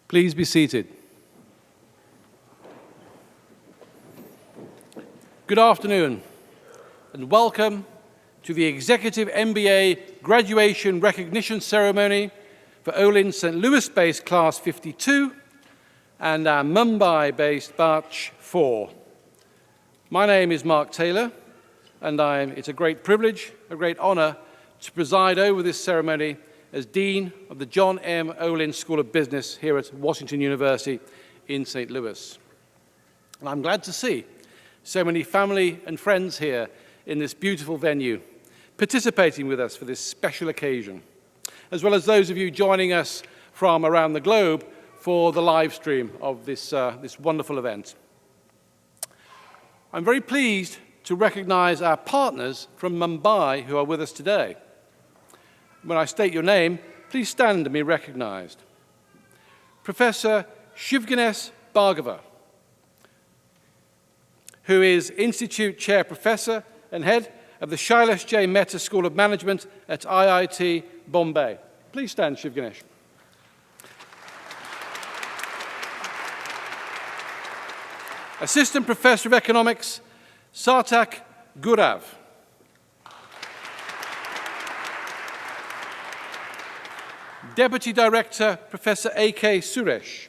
Please be seated. Good afternoon, and welcome to the Executive MBA Graduation Recognition Ceremony for Olin St. Louis-based Class 52 and our Mumbai-based Batch 4. My name is Mark Taylor, and it's a great privilege, a great honor to preside over this ceremony as Dean of the John M. Olin School of Business here at Washington University in St. Louis. And I'm glad to see so many family and friends here in this beautiful venue, participating with us for this special occasion, as well as those of you joining us from around the globe for the live stream of this wonderful event. I'm very pleased to recognize our partners from Mumbai who are with us today. When I state your name, please stand and be recognized. Professor Shivganesh Bhargava, who is Institute Chair Professor and Head of the Shailesh J. Mehta School of Management at IIT Bombay. Please stand, Shivganesh. Assistant Professor of Economics, Sartak Gurav. Deputy Director, Professor A.K. Suresh.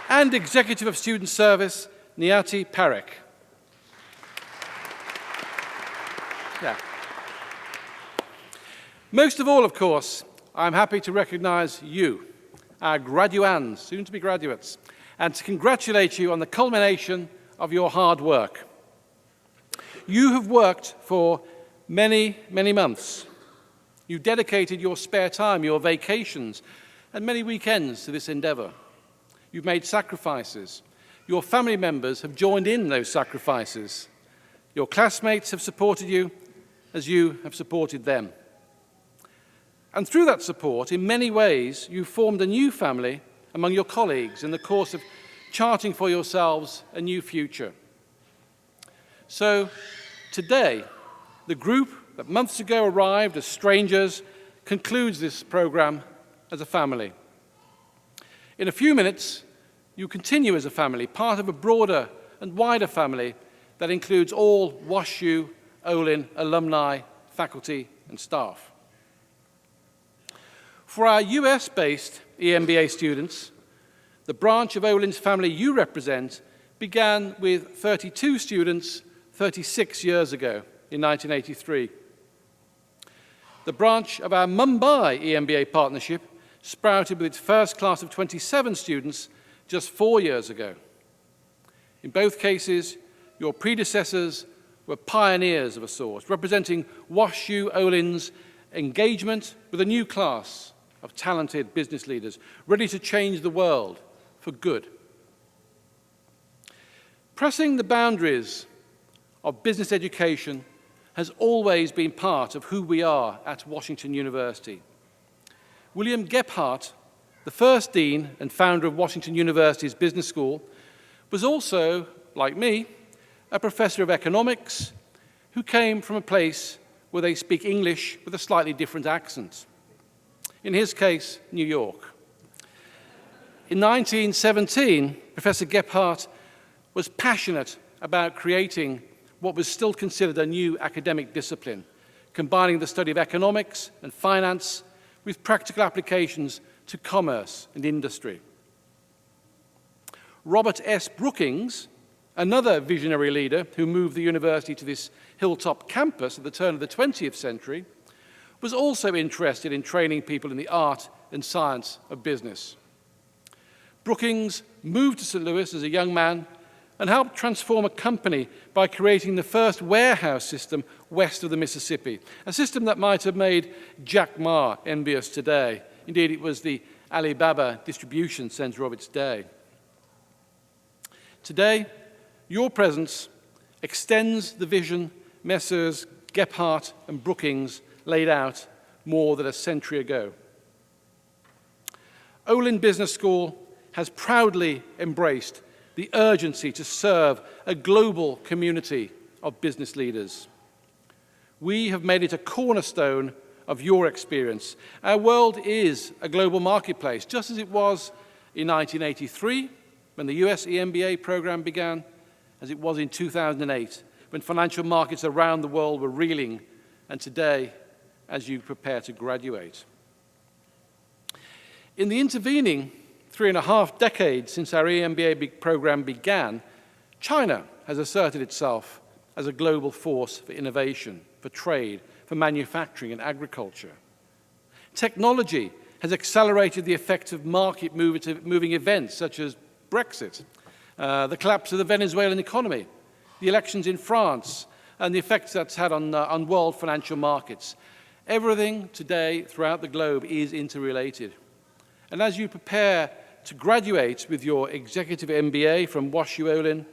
And Executive of Student Service, Niyati Parekh. Yeah. Most of all, of course, I'm happy to recognize you, our graduands, soon to be graduates, and to congratulate you on the culmination of your hard work. You have worked for many, many months. You dedicated your spare time, your vacations, and many weekends to this endeavor. You've made sacrifices. Your family members have joined in those sacrifices. Your classmates have supported you as you have supported them. And through that support, in many ways, you've formed a new family among your colleagues in the course of charting for yourselves a new future. So today, the group that months ago arrived as strangers concludes this program as a family. In a few minutes, you continue as a family, part of a broader and wider family that includes all WashU, Olin, alumni, faculty, and staff. For our US-based EMBA students, the branch of Olin's family you represent began with 32 students 36 years ago in 1983. The branch of our Mumbai EMBA partnership sprouted with its first class of 27 students just 4 years ago. In both cases, your predecessors were pioneers of a sort, representing WashU Olin's engagement with a new class of talented business leaders, ready to change the world for good. Pressing the boundaries of business education has always been part of who we are at Washington University. William Gephardt, the first dean and founder of Washington University's Business School, was also, like me, a professor of economics who came from a place where they speak English with a slightly different accent. In his case, New York. In 1917, Professor Gephardt was passionate about creating what was still considered a new academic discipline, combining the study of economics and finance with practical applications to commerce and industry. Robert S. Brookings, another visionary leader who moved the university to this hilltop campus at the turn of the 20th century, was also interested in training people in the art and science of business. Brookings moved to St. Louis as a young man and helped transform a company by creating the first warehouse system west of the Mississippi, a system that might have made Jack Ma envious today. Indeed, it was the Alibaba distribution center of its day. Today, your presence extends the vision Messrs. Gephardt and Brookings laid out more than a century ago. Olin Business School has proudly embraced the urgency to serve a global community of business leaders. We have made it a cornerstone of your experience. Our world is a global marketplace, just as it was in 1983, when the US EMBA program began, as it was in 2008, when financial markets around the world were reeling, and today, as you prepare to graduate. In the intervening 3.5 decades since our EMBA program began, China has asserted itself as a global force for innovation, for trade, for manufacturing and agriculture. Technology has accelerated the effects of market-moving events such as Brexit, the collapse of the Venezuelan economy, the elections in France, and the effects that's had on world financial markets. Everything today throughout the globe is interrelated. And as you prepare to graduate with your executive MBA from WashU Olin,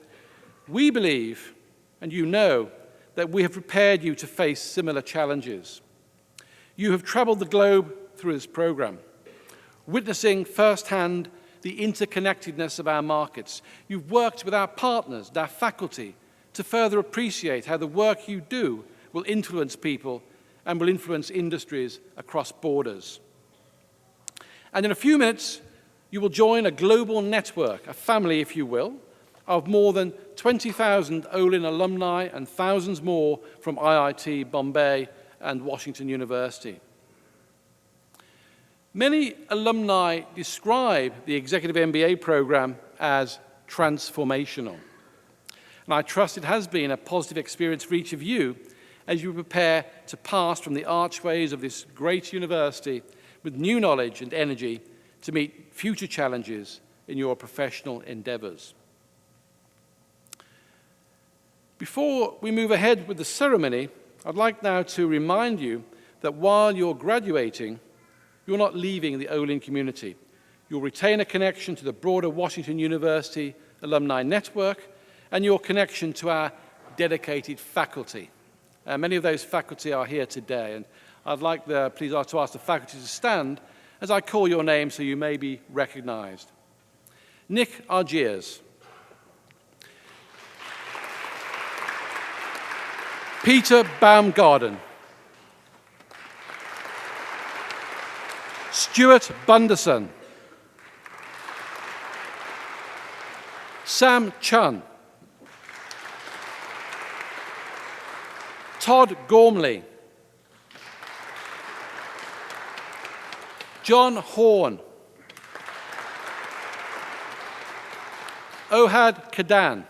we believe, and you know, that we have prepared you to face similar challenges. You have traveled the globe through this program, witnessing firsthand the interconnectedness of our markets. You've worked with our partners and our faculty to further appreciate how the work you do will influence people and will influence industries across borders. And in a few minutes, you will join a global network, a family, if you will, of more than 20,000 Olin alumni and thousands more from IIT Bombay and Washington University. Many alumni describe the Executive MBA program as transformational. And I trust it has been a positive experience for each of you as you prepare to pass from the archways of this great university with new knowledge and energy to meet future challenges in your professional endeavors. Before we move ahead with the ceremony, I'd like now to remind you that while you're graduating, you're not leaving the Olin community. You'll retain a connection to the broader Washington University alumni network and your connection to our dedicated faculty. Many of those faculty are here today, and I'd like please to ask the faculty to stand as I call your name so you may be recognized. Nick Argiers. Peter Baumgarten. Stuart Bunderson. Sam Chun. Todd Gormley. John Horn. Ohad Kadan.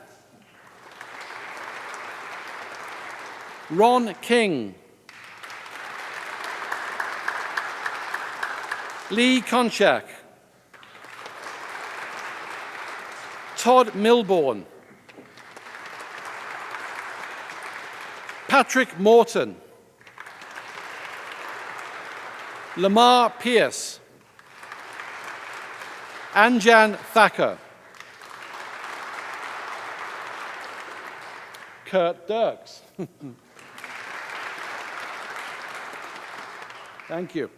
Ron King. Lee Konchak. Todd Milbourne. Patrick Morton. Lamar Pierce. Anjan Thacker. Kurt Dirks. Thank you.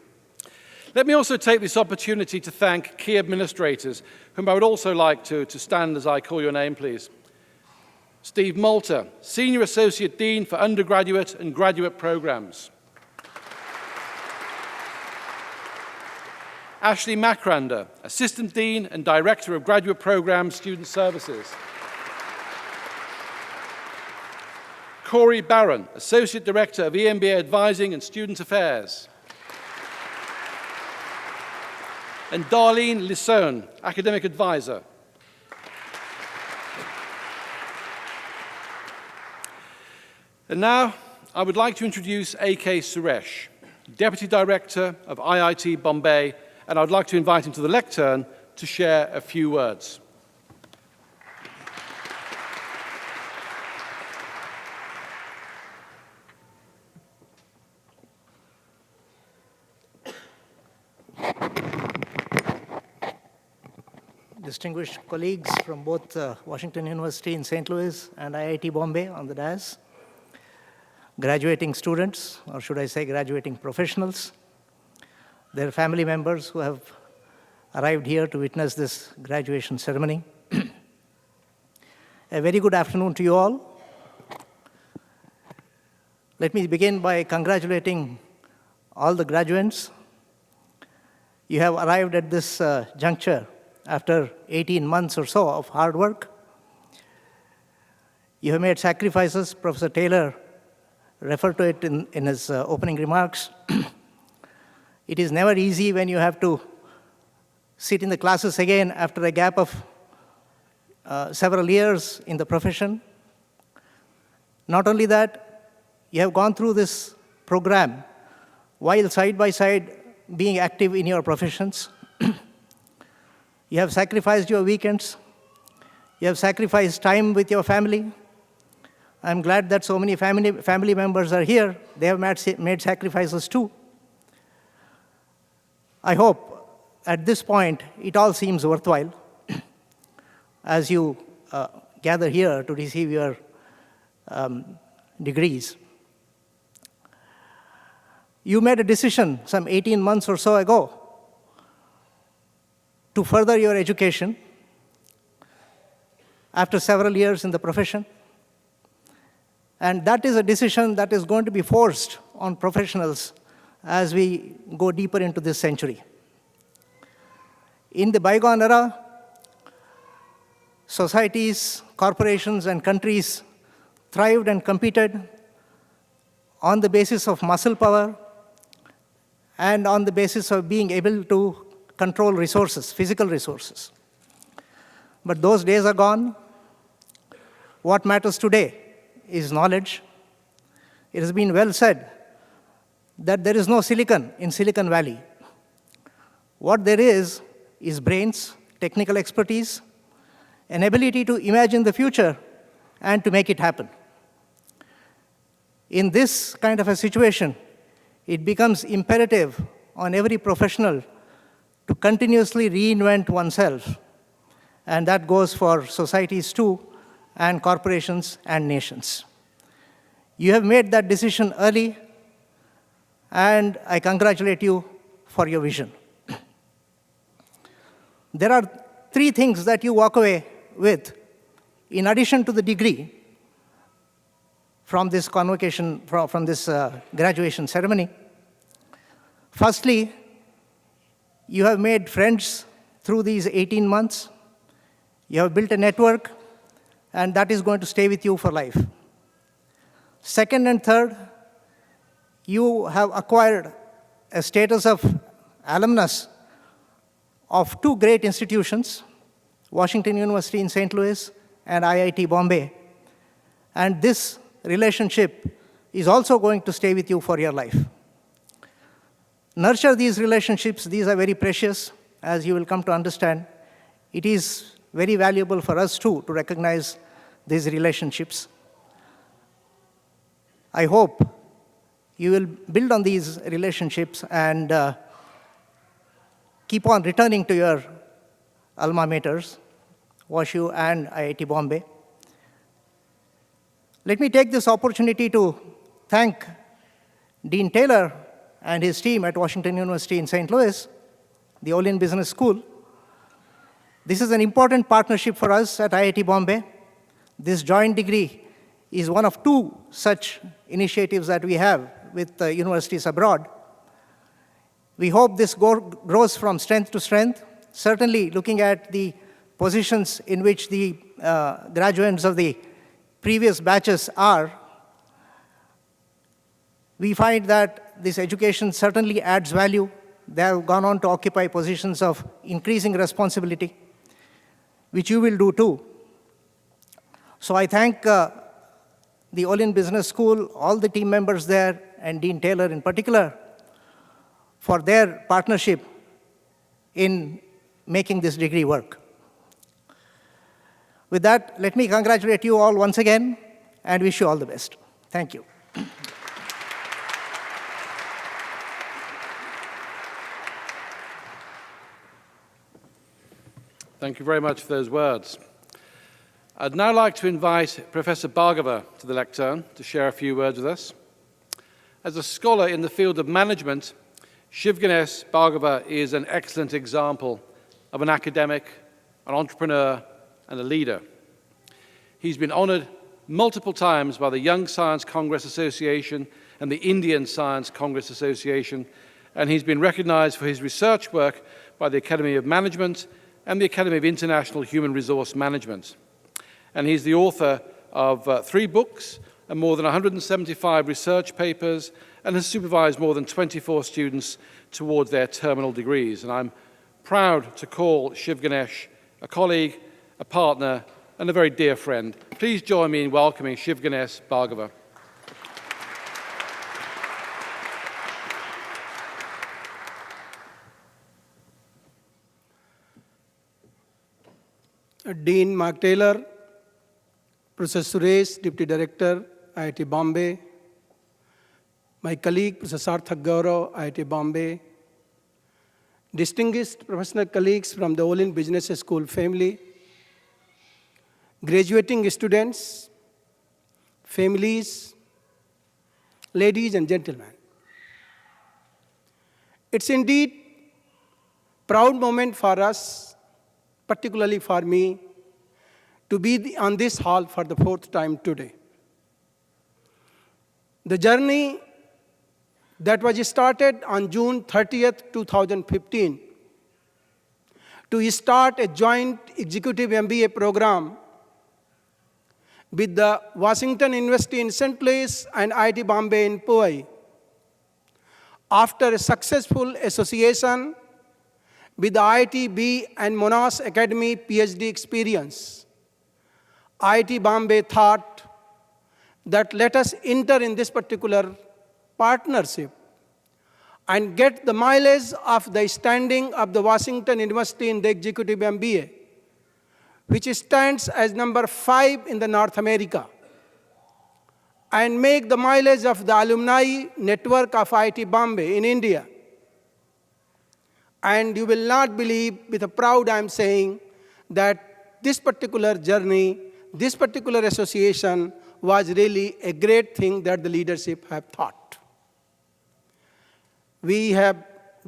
Let me also take this opportunity to thank key administrators, whom I would also like to stand as I call your name, please. Steve Malta, Senior Associate Dean for Undergraduate and Graduate Programs. Ashley Macrander, Assistant Dean and Director of Graduate Programs Student Services. Corey Barron, Associate Director of EMBA Advising and Student Affairs. And Darlene Lissone, Academic Advisor. And now, I would like to introduce A.K. Suresh, Deputy Director of IIT Bombay, and I would like to invite him to the lectern to share a few words. Distinguished colleagues from both Washington University in St. Louis and IIT Bombay on the dais, graduating students, or should I say graduating professionals, their family members who have arrived here to witness this graduation ceremony. A very good afternoon to you all. Let me begin by congratulating all the graduates. You have arrived at this juncture after 18 months or so of hard work. You have made sacrifices. Professor Taylor referred to it in his opening remarks. It is never easy when you have to sit in the classes again after a gap of several years in the profession. Not only that, you have gone through this program while side by side being active in your professions. You have sacrificed your weekends. You have sacrificed time with your family. I'm glad that so many family members are here. They have made sacrifices too. I hope at this point it all seems worthwhile as you gather here to receive your degrees. You made a decision some 18 months or so ago to further your education after several years in the profession. And that is a decision that is going to be forced on professionals as we go deeper into this century. In the bygone era, societies, corporations, and countries thrived and competed on the basis of muscle power and on the basis of being able to control resources, physical resources. But those days are gone. What matters today is knowledge. It has been well said that there is no silicon in Silicon Valley. What there is brains, technical expertise, an ability to imagine the future and to make it happen. In this kind of a situation, it becomes imperative on every professional to continuously reinvent oneself. And that goes for societies too, and corporations and nations. You have made that decision early, and I congratulate you for your vision. There are 3 things that you walk away with, in addition to the degree, from this convocation, from this graduation ceremony. Firstly, you have made friends through these 18 months. You have built a network, and that is going to stay with you for life. Second and third, you have acquired a status of alumnus of 2 great institutions, Washington University in St. Louis and IIT Bombay. And this relationship is also going to stay with you for your life. Nurture these relationships. These are very precious, as you will come to understand. It is very valuable for us too to recognize these relationships. I hope you will build on these relationships and keep on returning to your alma maters, WashU and IIT Bombay. Let me take this opportunity to thank Dean Taylor and his team at Washington University in St. Louis, the Olin Business School. This is an important partnership for us at IIT Bombay. This joint degree is one of 2 such initiatives that we have with universities abroad. We hope this grows from strength to strength. Certainly, looking at the positions in which the graduates of the previous batches are, we find that this education certainly adds value. They have gone on to occupy positions of increasing responsibility, which you will do too. So I thank the Olin Business School, all the team members there, and Dean Taylor in particular, for their partnership in making this degree work. With that, let me congratulate you all once again and wish you all the best. Thank you. Thank you very much for those words. I'd now like to invite Professor Bhargava to the lectern to share a few words with us. As a scholar in the field of management, Shivganesh Bhargava is an excellent example of an academic, an entrepreneur, and a leader. He's been honored multiple times by the Young Science Congress Association and the Indian Science Congress Association, and he's been recognized for his research work by the Academy of Management and the Academy of International Human Resource Management. And he's the author of 3 books and more than 175 research papers, and has supervised more than 24 students towards their terminal degrees. And I'm proud to call Shiv Ganesh a colleague, a partner, and a very dear friend. Please join me in welcoming Shiv Ganesh Bhargava. Dean Mark Taylor, Professor Suresh, Deputy Director, IIT Bombay, my colleague, Professor Sarthak Gaurav, IIT Bombay, distinguished professional colleagues from the Olin Business School family, graduating students, families, ladies and gentlemen. It's indeed a proud moment for us, particularly for me, to be on this hall for the 4th time today. The journey that was started on June 30th, 2015, to start a joint executive MBA program with the Washington University in St. Louis and IIT Bombay in Pune. After a successful association with the IIT and Monash Academy PhD experience, IIT Bombay thought that let us enter in this particular partnership and get the mileage of the standing of the Washington University in the Executive MBA, which stands as number 5 in the North America, and make the mileage of the alumni network of IIT Bombay in India. And you will not believe, with a proud I am saying, that this particular journey, this particular association was really a great thing that the leadership have thought. We have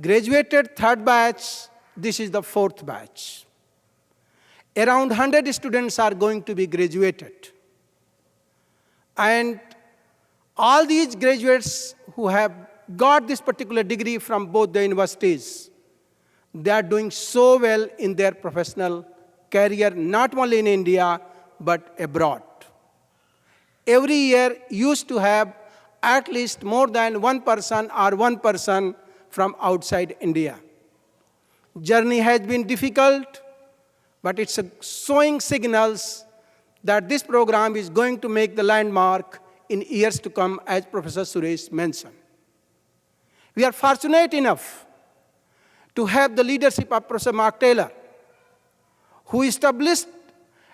graduated 3rd batch, this is the 4th batch. Around 100 students are going to be graduated. And all these graduates who have got this particular degree from both the universities, they are doing so well in their professional career, not only in India, but abroad. Every year used to have at least more than one person from outside India. Journey has been difficult, but it's showing signals that this program is going to make the landmark in years to come, as Professor Suresh mentioned. We are fortunate enough to have the leadership of Professor Mark Taylor, who established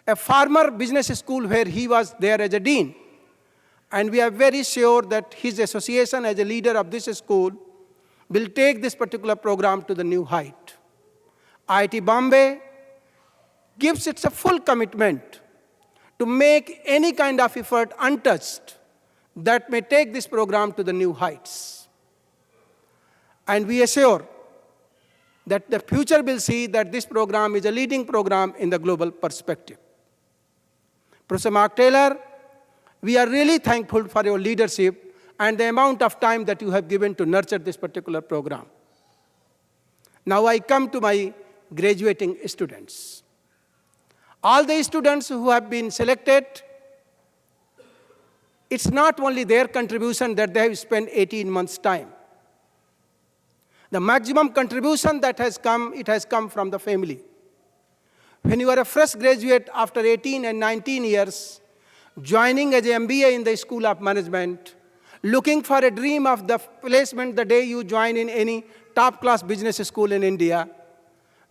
a former business school where he was there as a dean. And we are very sure that his association as a leader of this school will take this particular program to the new height. IIT Bombay gives its a full commitment to make any kind of effort untouched that may take this program to the new heights. And we assure that the future will see that this program is a leading program in the global perspective. Professor Mark Taylor, we are really thankful for your leadership and the amount of time that you have given to nurture this particular program. Now I come to my graduating students. All the students who have been selected, it's not only their contribution that they have spent 18 months' time. The maximum contribution that has come, it has come from the family. When you are a fresh graduate after 18 and 19 years, joining as an MBA in the School of Management, looking for a dream of the placement the day you join in any top-class business school in India,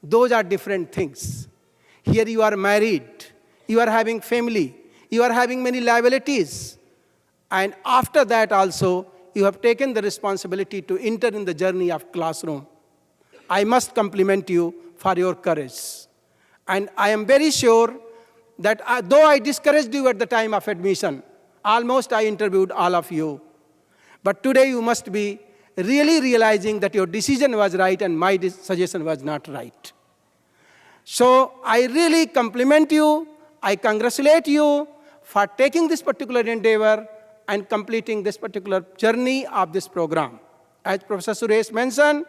those are different things. Here you are married, you are having family, you are having many liabilities. And after that also, you have taken the responsibility to enter in the journey of classroom. I must compliment you for your courage. And I am very sure that though I discouraged you at the time of admission, almost I interviewed all of you. But today you must be really realizing that your decision was right and my suggestion was not right. So I really compliment you, I congratulate you for taking this particular endeavor and completing this particular journey of this program. As Professor Suresh mentioned,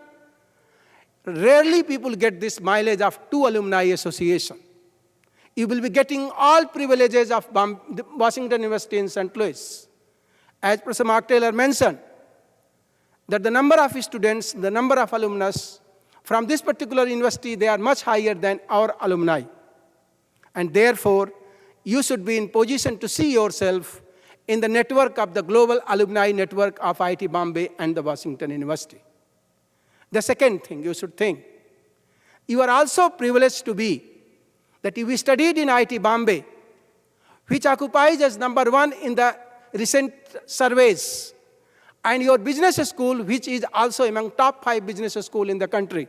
rarely people get this mileage of 2 alumni association. You will be getting all privileges of Washington University in St. Louis. As Professor Mark Taylor mentioned, that the number of students, the number of alumnus from this particular university, they are much higher than our alumni. And therefore, you should be in position to see yourself in the network of the global alumni network of IIT Bombay and the Washington University. The second thing you should think, you are also privileged to be that if you studied in IIT Bombay, which occupies as number 1 in the recent surveys, and your business school, which is also among top 5 business schools in the country,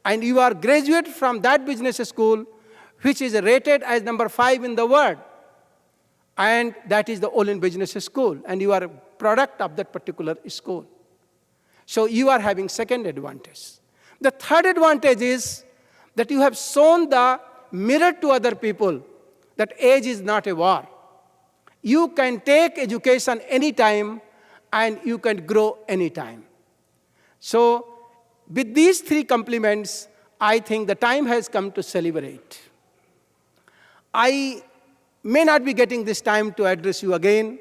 and you are graduate from that business school, which is rated as number 5 in the world, and that is the Olin Business School, and you are a product of that particular school. So you are having second advantage. The third advantage is that you have shown the mirror to other people that age is not a war. You can take education anytime and you can grow anytime. So with these 3 compliments, I think the time has come to celebrate. I may not be getting this time to address you again,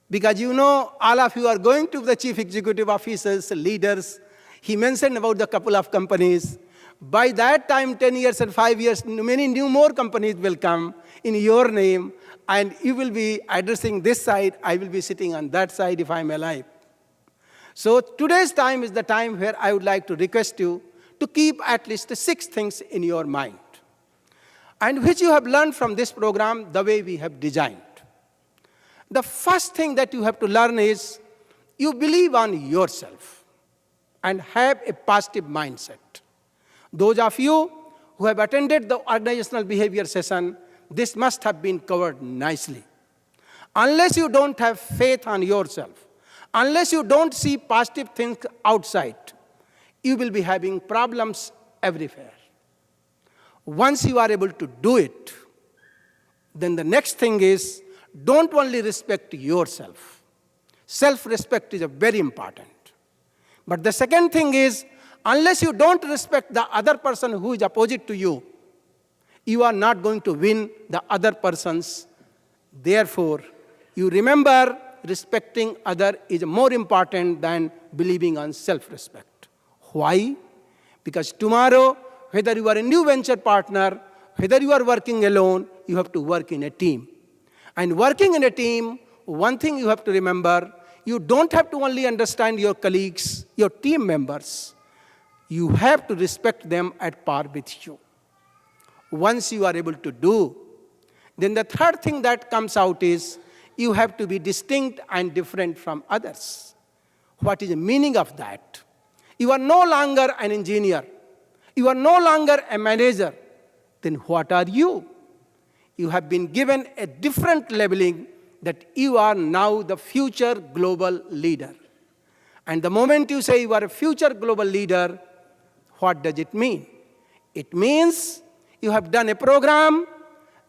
because you know all of you are going to the chief executive officers, leaders. He mentioned about the couple of companies. By that time, 10 years and 5 years, many more companies will come in your name, and you will be addressing this side. I will be sitting on that side if I'm alive. So today's time is the time where I would like to request you to keep at least 6 things in your mind, and which you have learned from this program the way we have designed. The first thing that you have to learn is you believe on yourself and have a positive mindset. Those of you who have attended the organizational behavior session, this must have been covered nicely. Unless you don't have faith on yourself, unless you don't see positive things outside, you will be having problems everywhere. Once you are able to do it, then the next thing is don't only respect yourself. Self-respect is very important. But the second thing is, unless you don't respect the other person who is opposite to you, you are not going to win the other persons. Therefore, you remember respecting other is more important than believing on self-respect. Why? Because tomorrow, whether you are a new venture partner, whether you are working alone, you have to work in a team. And working in a team, one thing you have to remember, you don't have to only understand your colleagues, your team members. You have to respect them at par with you. Once you are able to do, then the third thing that comes out is you have to be distinct and different from others. What is the meaning of that? You are no longer an engineer. You are no longer a manager. Then what are you? You have been given a different labeling that you are now the future global leader. And the moment you say you are a future global leader, what does it mean? It means you have done a program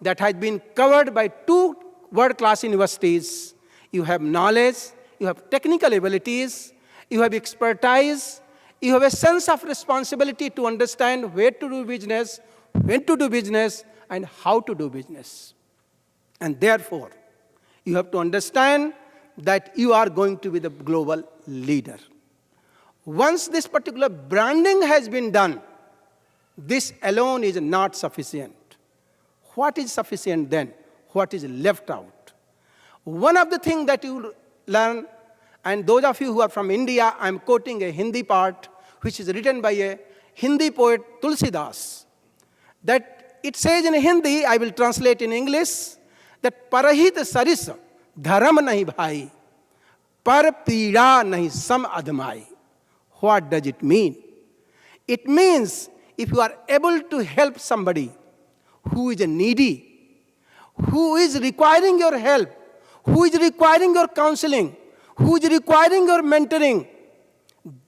that has been covered by 2 world-class universities. You have knowledge, you have technical abilities, you have expertise, you have a sense of responsibility to understand where to do business, when to do business, and how to do business. And therefore, you have to understand that you are going to be the global leader. Once this particular branding has been done, this alone is not sufficient. What is sufficient then? What is left out? One of the things that you learn, and those of you who are from India, I'm quoting a Hindi part, which is written by a Hindi poet, Tulsidas, that it says in Hindi, I will translate in English, that parahit saris dharam nahi bhai, par peeda nahi sam admai. What does it mean? It means if you are able to help somebody who is needy, who is requiring your help, who is requiring your counseling, who is requiring your mentoring,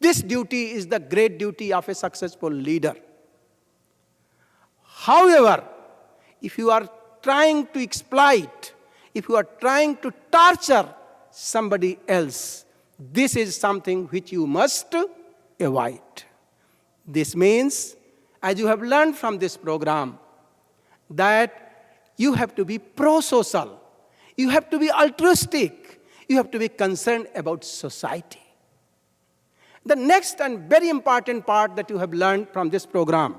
this duty is the great duty of a successful leader. However, if you are trying to exploit if you are trying to torture somebody else, this is something which you must avoid. This means, as you have learned from this program, that you have to be pro-social, you have to be altruistic, you have to be concerned about society. The next and very important part that you have learned from this program,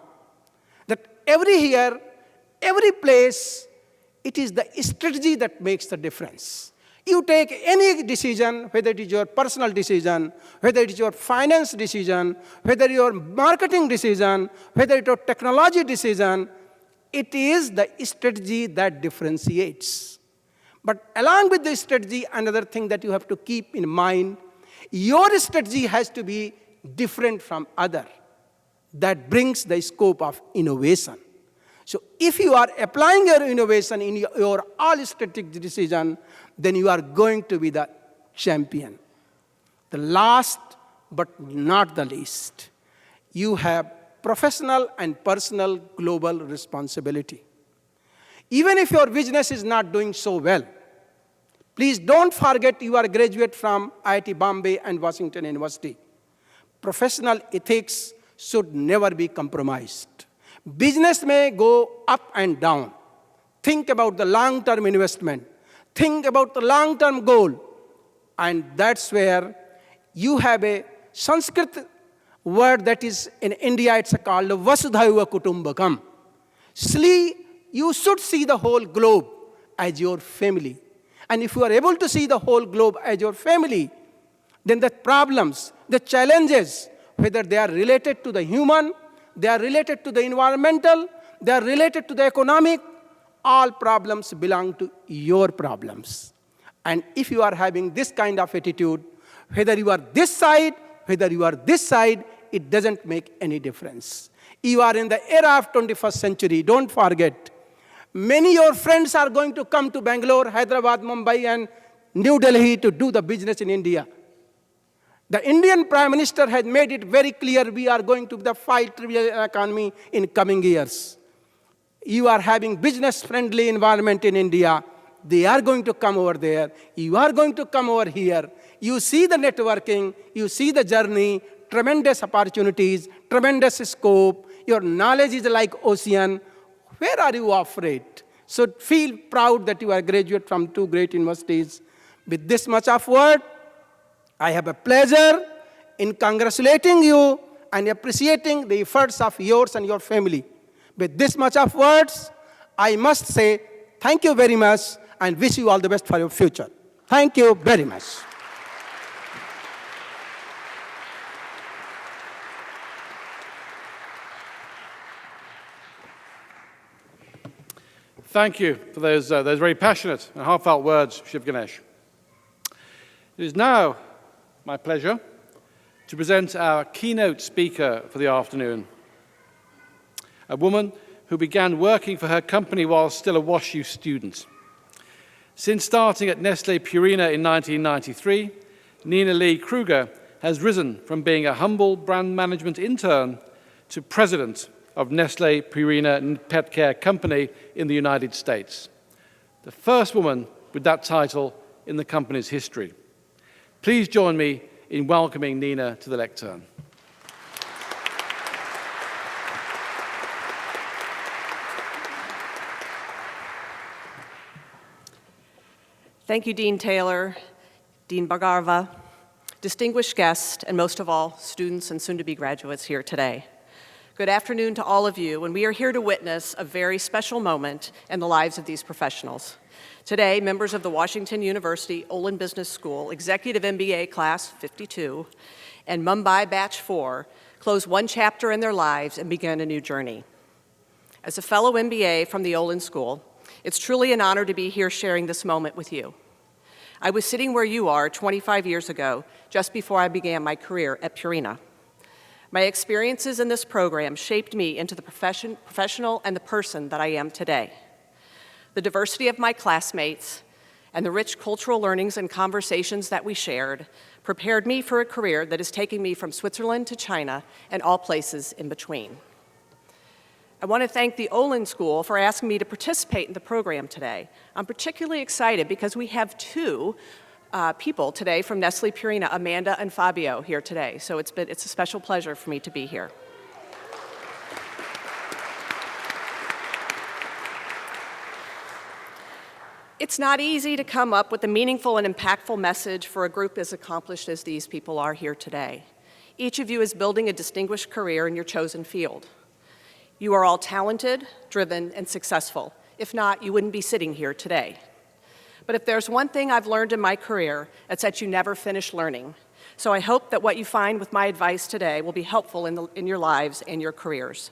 that every year, every place, it is the strategy that makes the difference. You take any decision, whether it is your personal decision, whether it is your finance decision, whether your marketing decision, whether it is your technology decision, it is the strategy that differentiates. But along with the strategy, another thing that you have to keep in mind, your strategy has to be different from other. That brings the scope of innovation. So if you are applying your innovation in your all strategic decision, then you are going to be the champion. The last but not the least, you have professional and personal global responsibility. Even if your business is not doing so well, please don't forget you are a graduate from IIT Bombay and Washington University. Professional ethics should never be compromised. Business may go up and down. Think about the long-term investment. Think about the long-term goal. And that's where you have a Sanskrit word that is in India, it's called Vasudhaiva Kutumbakam. You should see the whole globe as your family. And if you are able to see the whole globe as your family, then the problems, the challenges, whether they are related to the human, they are related to the environmental, they are related to the economic, all problems belong to your problems. And if you are having this kind of attitude, whether you are this side, whether you are this side, it doesn't make any difference. You are in the era of 21st century, don't forget. Many of your friends are going to come to Bangalore, Hyderabad, Mumbai, and New Delhi to do the business in India. The Indian Prime Minister has made it very clear we are going to the $5 trillion economy in coming years. You are having business-friendly environment in India. They are going to come over there. You are going to come over here. You see the networking. You see the journey. Tremendous opportunities. Tremendous scope. Your knowledge is like ocean. Where are you afraid? So feel proud that you are a graduate from 2 great universities. With this much of word, I have a pleasure in congratulating you and appreciating the efforts of yours and your family. With this much of words, I must say thank you very much and wish you all the best for your future. Thank you very much. Thank you for those very passionate and heartfelt words, Shiv Ganesh. It is now my pleasure to present our keynote speaker for the afternoon, a woman who began working for her company while still a WashU student. Since starting at Nestlé Purina in 1993, Nina Lee Kruger has risen from being a humble brand management intern to president of Nestlé Purina Pet Care Company in the United States, the first woman with that title in the company's history. Please join me in welcoming Nina to the lectern. Thank you, Dean Taylor, Dean Bhargava, distinguished guests, and most of all, students and soon-to-be graduates here today. Good afternoon to all of you, and we are here to witness a very special moment in the lives of these professionals. Today, members of the Washington University Olin Business School Executive MBA Class 52 and Mumbai Batch 4 close one chapter in their lives and begin a new journey. As a fellow MBA from the Olin School, it's truly an honor to be here sharing this moment with you. I was sitting where you are 25 years ago, just before I began my career at Purina. My experiences in this program shaped me into the professional and the person that I am today. The diversity of my classmates and the rich cultural learnings and conversations that we shared prepared me for a career that is taking me from Switzerland to China and all places in between. I want to thank the Olin School for asking me to participate in the program today. I'm particularly excited because we have two people today from Nestle Purina, Amanda and Fabio, here today. So it's a special pleasure for me to be here. It's not easy to come up with a meaningful and impactful message for a group as accomplished as these people are here today. Each of you is building a distinguished career in your chosen field. You are all talented, driven, and successful. If not, you wouldn't be sitting here today. But if there's one thing I've learned in my career, it's that you never finish learning. So I hope that what you find with my advice today will be helpful in your lives and your careers.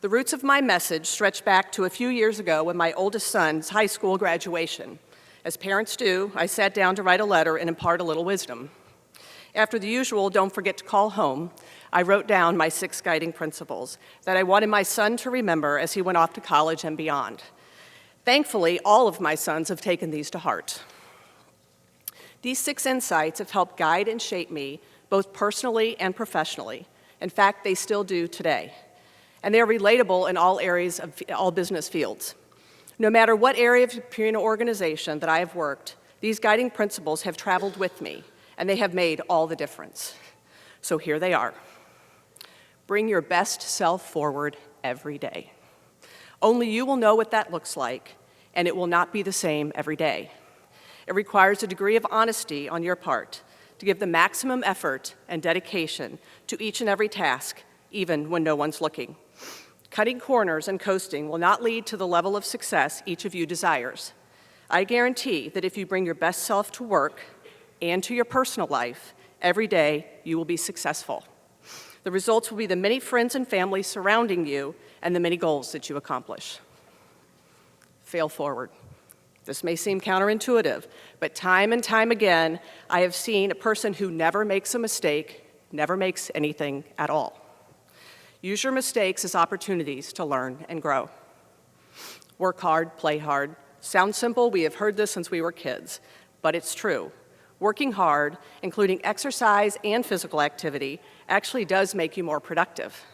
The roots of my message stretch back to a few years ago when my oldest son's high school graduation. As parents do, I sat down to write a letter and impart a little wisdom. After the usual, don't forget to call home, I wrote down my 6 guiding principles that I wanted my son to remember as he went off to college and beyond. Thankfully, all of my sons have taken these to heart. These 6 insights have helped guide and shape me, both personally and professionally. In fact, they still do today. And they're relatable in all areas of all business fields. No matter what area of the Purina organization that I have worked, these guiding principles have traveled with me, and they have made all the difference. So here they are. Bring your best self forward every day. Only you will know what that looks like, and it will not be the same every day. It requires a degree of honesty on your part to give the maximum effort and dedication to each and every task, even when no one's looking. Cutting corners and coasting will not lead to the level of success each of you desires. I guarantee that if you bring your best self to work and to your personal life, every day you will be successful. The results will be the many friends and family surrounding you and the many goals that you accomplish. Fail forward. This may seem counterintuitive, but time and time again, I have seen a person who never makes a mistake, never makes anything at all. Use your mistakes as opportunities to learn and grow. Work hard, play hard. Sounds simple, we have heard this since we were kids, but it's true. Working hard, including exercise and physical activity, actually does make you more productive.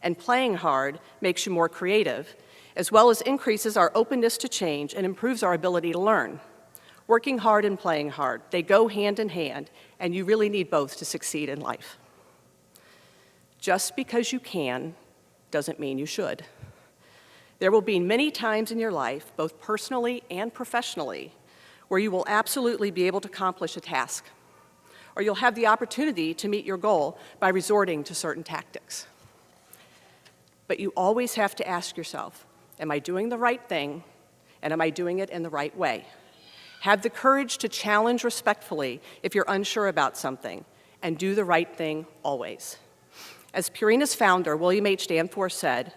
And playing hard makes you more creative, as well as increases our openness to change and improves our ability to learn. Working hard and playing hard, they go hand in hand, and you really need both to succeed in life. Just because you can doesn't mean you should. There will be many times in your life, both personally and professionally, where you will absolutely be able to accomplish a task, or you'll have the opportunity to meet your goal by resorting to certain tactics. But you always have to ask yourself, am I doing the right thing, and am I doing it in the right way? Have the courage to challenge respectfully if you're unsure about something, and do the right thing always. As Purina's founder, William H. Danforth, said,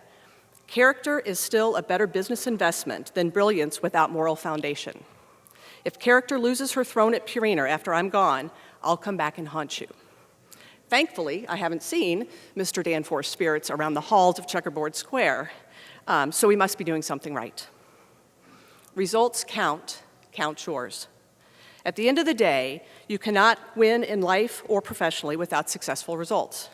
"Character is still a better business investment than brilliance without moral foundation. If character loses her throne at Purina after I'm gone, I'll come back and haunt you." Thankfully, I haven't seen Mr. Danforth's spirits around the halls of Checkerboard Square, so we must be doing something right. Results count yours. At the end of the day, you cannot win in life or professionally without successful results.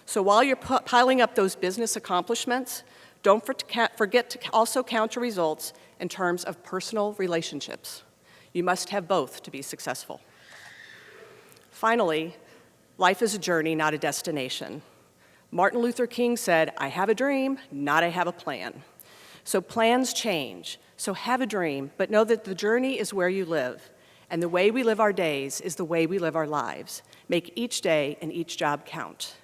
So while you're piling up those business accomplishments, don't forget to also count your results in terms of personal relationships. You must have both to be successful. Finally, life is a journey, not a destination. Martin Luther King said, "I have a dream, not I have a plan." So plans change. So have a dream, but know that the journey is where you live. And the way we live our days is the way we live our lives. Make each day and each job count.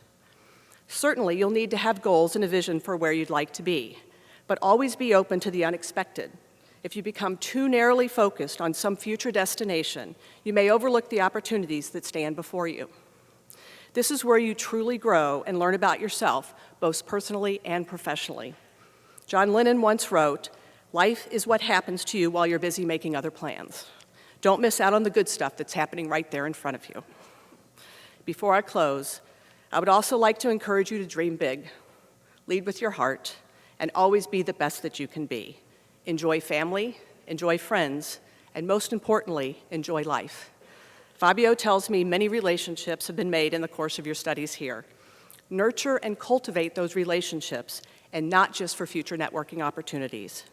Certainly, you'll need to have goals and a vision for where you'd like to be, but always be open to the unexpected. If you become too narrowly focused on some future destination, you may overlook the opportunities that stand before you. This is where you truly grow and learn about yourself, both personally and professionally. John Lennon once wrote, "Life is what happens to you while you're busy making other plans." Don't miss out on the good stuff that's happening right there in front of you. Before I close, I would also like to encourage you to dream big, lead with your heart, and always be the best that you can be. Enjoy family, enjoy friends, and most importantly, enjoy life. Fabio tells me many relationships have been made in the course of your studies here. Nurture and cultivate those relationships, and not just for future networking opportunities.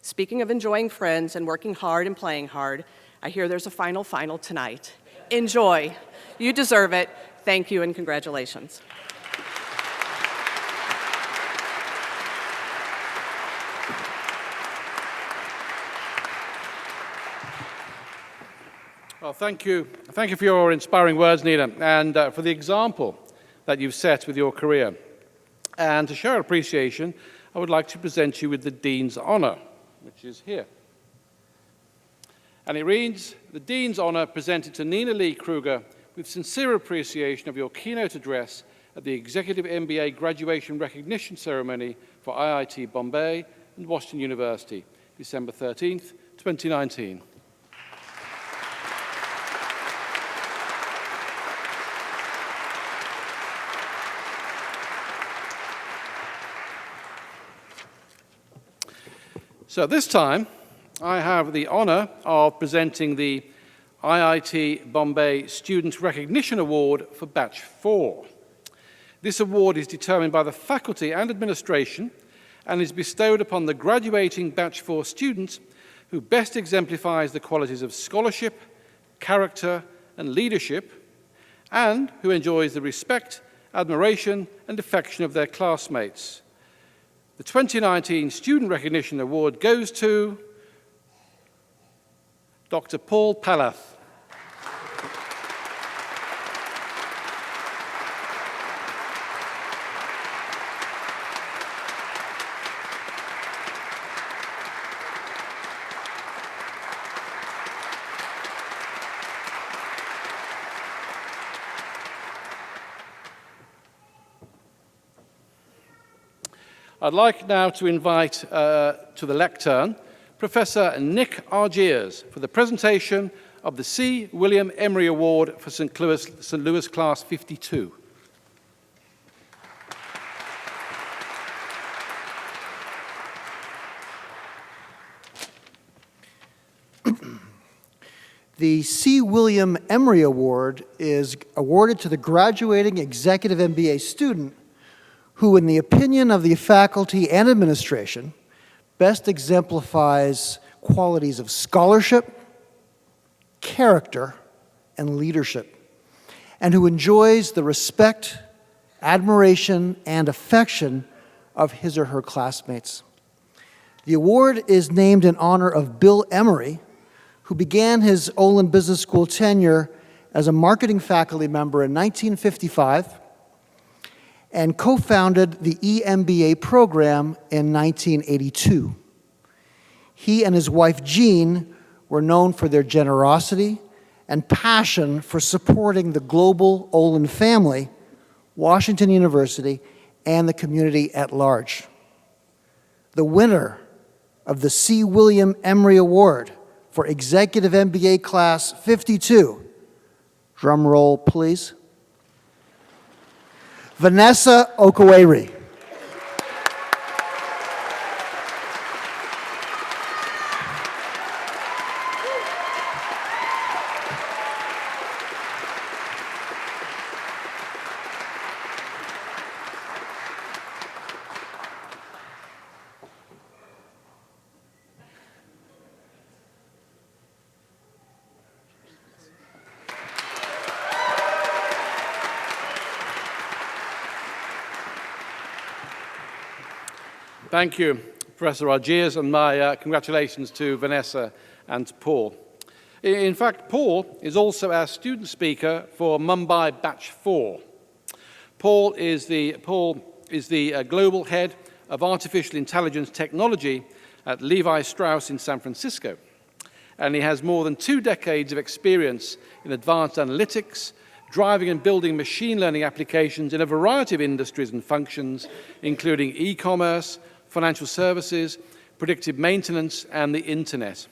Speaking of enjoying friends and working hard and playing hard, I hear there's a final tonight. Enjoy. You deserve it. Thank you and congratulations. Well, thank you. Thank you for your inspiring words, Nina, and for the example that you've set with your career. And to show our appreciation, I would like to present you with the Dean's Honor, which is here. And it reads, the Dean's Honor presented to Nina Lee Kruger with sincere appreciation of your keynote address at the Executive MBA Graduation Recognition Ceremony for IIT Bombay and Washington University, December 13th, 2019. So this time, I have the honor of presenting the IIT Bombay Student Recognition Award for Batch 4. This award is determined by the faculty and administration and is bestowed upon the graduating Batch 4 student who best exemplifies the qualities of scholarship, character, and leadership, and who enjoys the respect, admiration, and affection of their classmates. The 2019 Student Recognition Award goes to Dr. Paul Palath. I'd like now to invite to the lectern Professor Nick Argiers for the presentation of the C. William Emery Award for St. Louis Class 52. The C. William Emery Award is awarded to the graduating executive MBA student who, in the opinion of the faculty and administration, best exemplifies qualities of scholarship, character, and leadership, and who enjoys the respect, admiration, and affection of his or her classmates. The award is named in honor of Bill Emery, who began his Olin Business School tenure as a marketing faculty member in 1955 and co-founded the EMBA program in 1982. He and his wife, Jean, were known for their generosity and passion for supporting the global Olin family, Washington University, and the community at large. The winner of the C. William Emery Award for Executive MBA Class 52, drum roll please, Vanessa Okoweri. Thank you, Professor Argiers, and my congratulations to Vanessa and to Paul. In fact, Paul is also our student speaker for Mumbai Batch 4. Paul is the global head of artificial intelligence technology at Levi Strauss in San Francisco, and he has more than 2 decades of experience in advanced analytics, driving and building machine learning applications in a variety of industries and functions, including e-commerce, financial services, predictive maintenance, and the internet.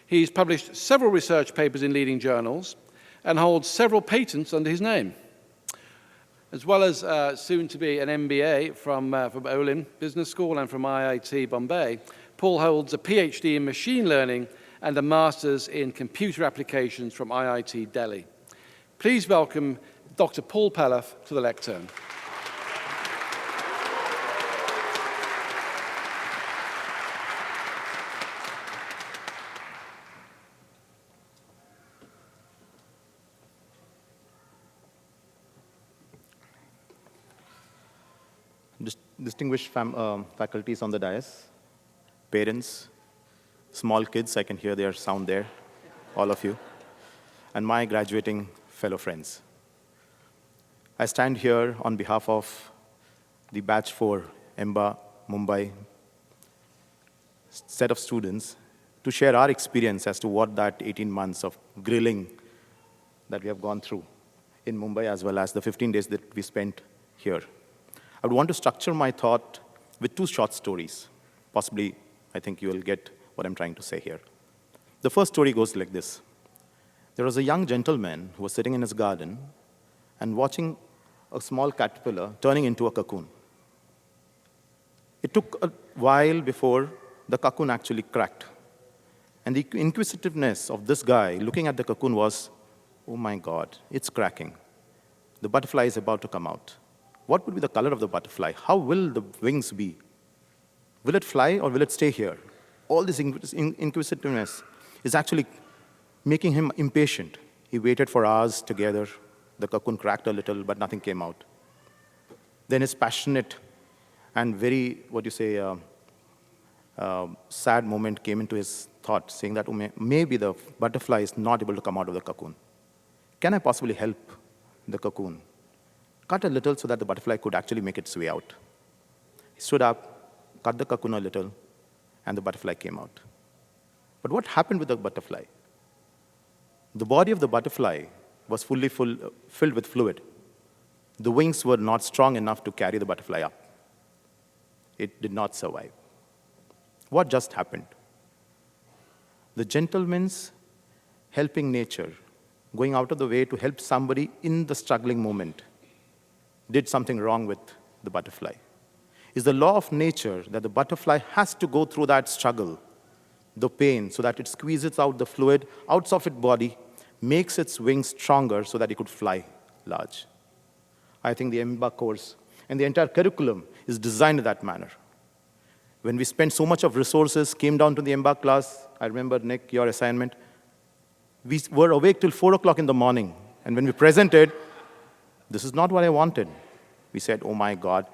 He's published several research papers in leading journals and holds several patents under his name. As well as soon to be an MBA from Olin Business School and from IIT Bombay, Paul holds a PhD in machine learning and a master's in computer applications from IIT Delhi. Please welcome Dr. Paul Palath to the lectern. distinguished faculties on the dais, parents, small kids, I can hear their sound there, all of you, and my graduating fellow friends. I stand here on behalf of the Batch 4 EMBA Mumbai set of students to share our experience as to what that 18 months of grilling that we have gone through in Mumbai, as well as the 15 days that we spent here. I would want to structure my thought with 2 short stories. Possibly, I think you will get what I'm trying to say here. The first story goes like this. There was a young gentleman who was sitting in his garden and watching a small caterpillar turning into a cocoon. It took a while before the cocoon actually cracked. And the inquisitiveness of this guy looking at the cocoon was, oh my God, it's cracking. The butterfly is about to come out. What would be the color of the butterfly? How will the wings be? Will it fly or will it stay here? All this inquisitiveness is actually making him impatient. He waited for hours together. The cocoon cracked a little, but nothing came out. Then his passionate and very, sad moment came into his thought, saying that maybe the butterfly is not able to come out of the cocoon. Can I possibly help the cocoon? Cut a little so that the butterfly could actually make its way out. He stood up, cut the cocoon a little, and the butterfly came out. But what happened with the butterfly? The body of the butterfly was fully filled with fluid. The wings were not strong enough to carry the butterfly up. It did not survive. What just happened? The gentleman's helping nature, going out of the way to help somebody in the struggling moment, did something wrong with the butterfly. It's the law of nature that the butterfly has to go through that struggle, the pain, so that it squeezes out the fluid out of its body, makes its wings stronger so that it could fly large. I think the EMBA course and the entire curriculum is designed in that manner. When we spent so much of resources, came down to the EMBA class, I remember, Nick, your assignment, we were awake till 4 o'clock in the morning. And when we presented, this is not what I wanted. We said, oh my God,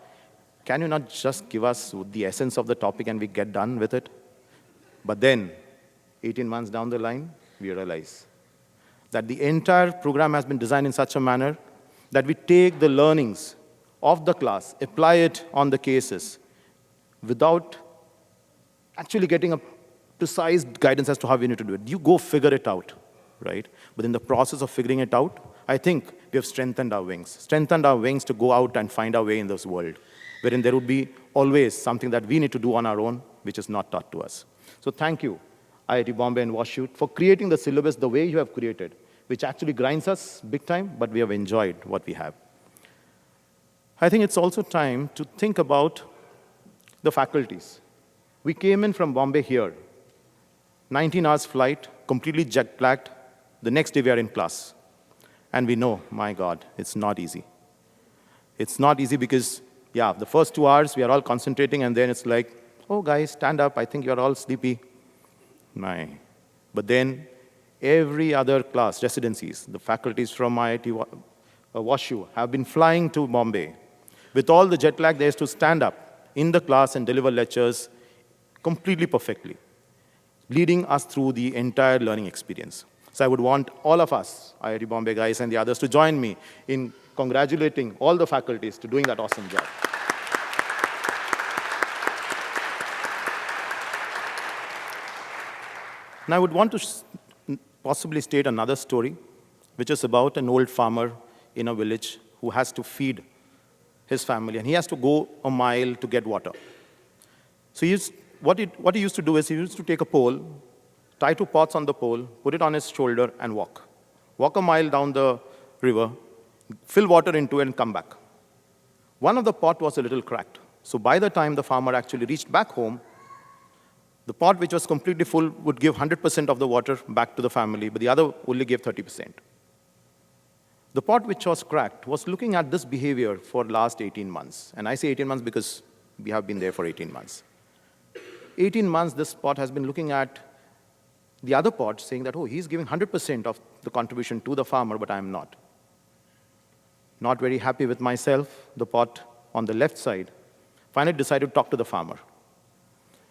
can you not just give us the essence of the topic and we get done with it? But then, 18 months down the line, we realize that the entire program has been designed in such a manner that we take the learnings of the class, apply it on the cases, without actually getting a precise guidance as to how we need to do it. You go figure it out, right? But in the process of figuring it out, I think we have strengthened our wings to go out and find our way in this world, wherein there would be always something that we need to do on our own, which is not taught to us. So thank you, IIT Bombay and WashU, for creating the syllabus the way you have created, which actually grinds us big time, but we have enjoyed what we have. I think it's also time to think about the faculties. We came in from Bombay here, 19 hours flight, completely jet-lagged. The next day we are in class. And we know, my God, it's not easy. It's not easy because, yeah, the first 2 hours we are all concentrating and then it's like, oh guys, stand up, I think you're all sleepy. But then every other class, residencies, the faculties from IIT WashU have been flying to Bombay. With all the jet lag, they used to stand up in the class and deliver lectures completely perfectly, leading us through the entire learning experience. So I would want all of us, IIT Bombay guys and the others, to join me in congratulating all the faculties to doing that awesome job. Now I would want to possibly state another story, which is about an old farmer in a village who has to feed his family, and he has to go a mile to get water. So what he used to do is he used to take a pole, tie 2 pots on the pole, put it on his shoulder, and walk. Walk a mile down the river, fill water into it, and come back. One of the pot was a little cracked. So by the time the farmer actually reached back home, the pot which was completely full would give 100% of the water back to the family, but the other only gave 30%. The pot which was cracked was looking at this behavior for the last 18 months. And I say 18 months because we have been there for 18 months. 18 months, this pot has been looking at the other pot, saying that, oh, he's giving 100% of the contribution to the farmer, but I'm not. Not very happy with myself, the pot on the left side finally decided to talk to the farmer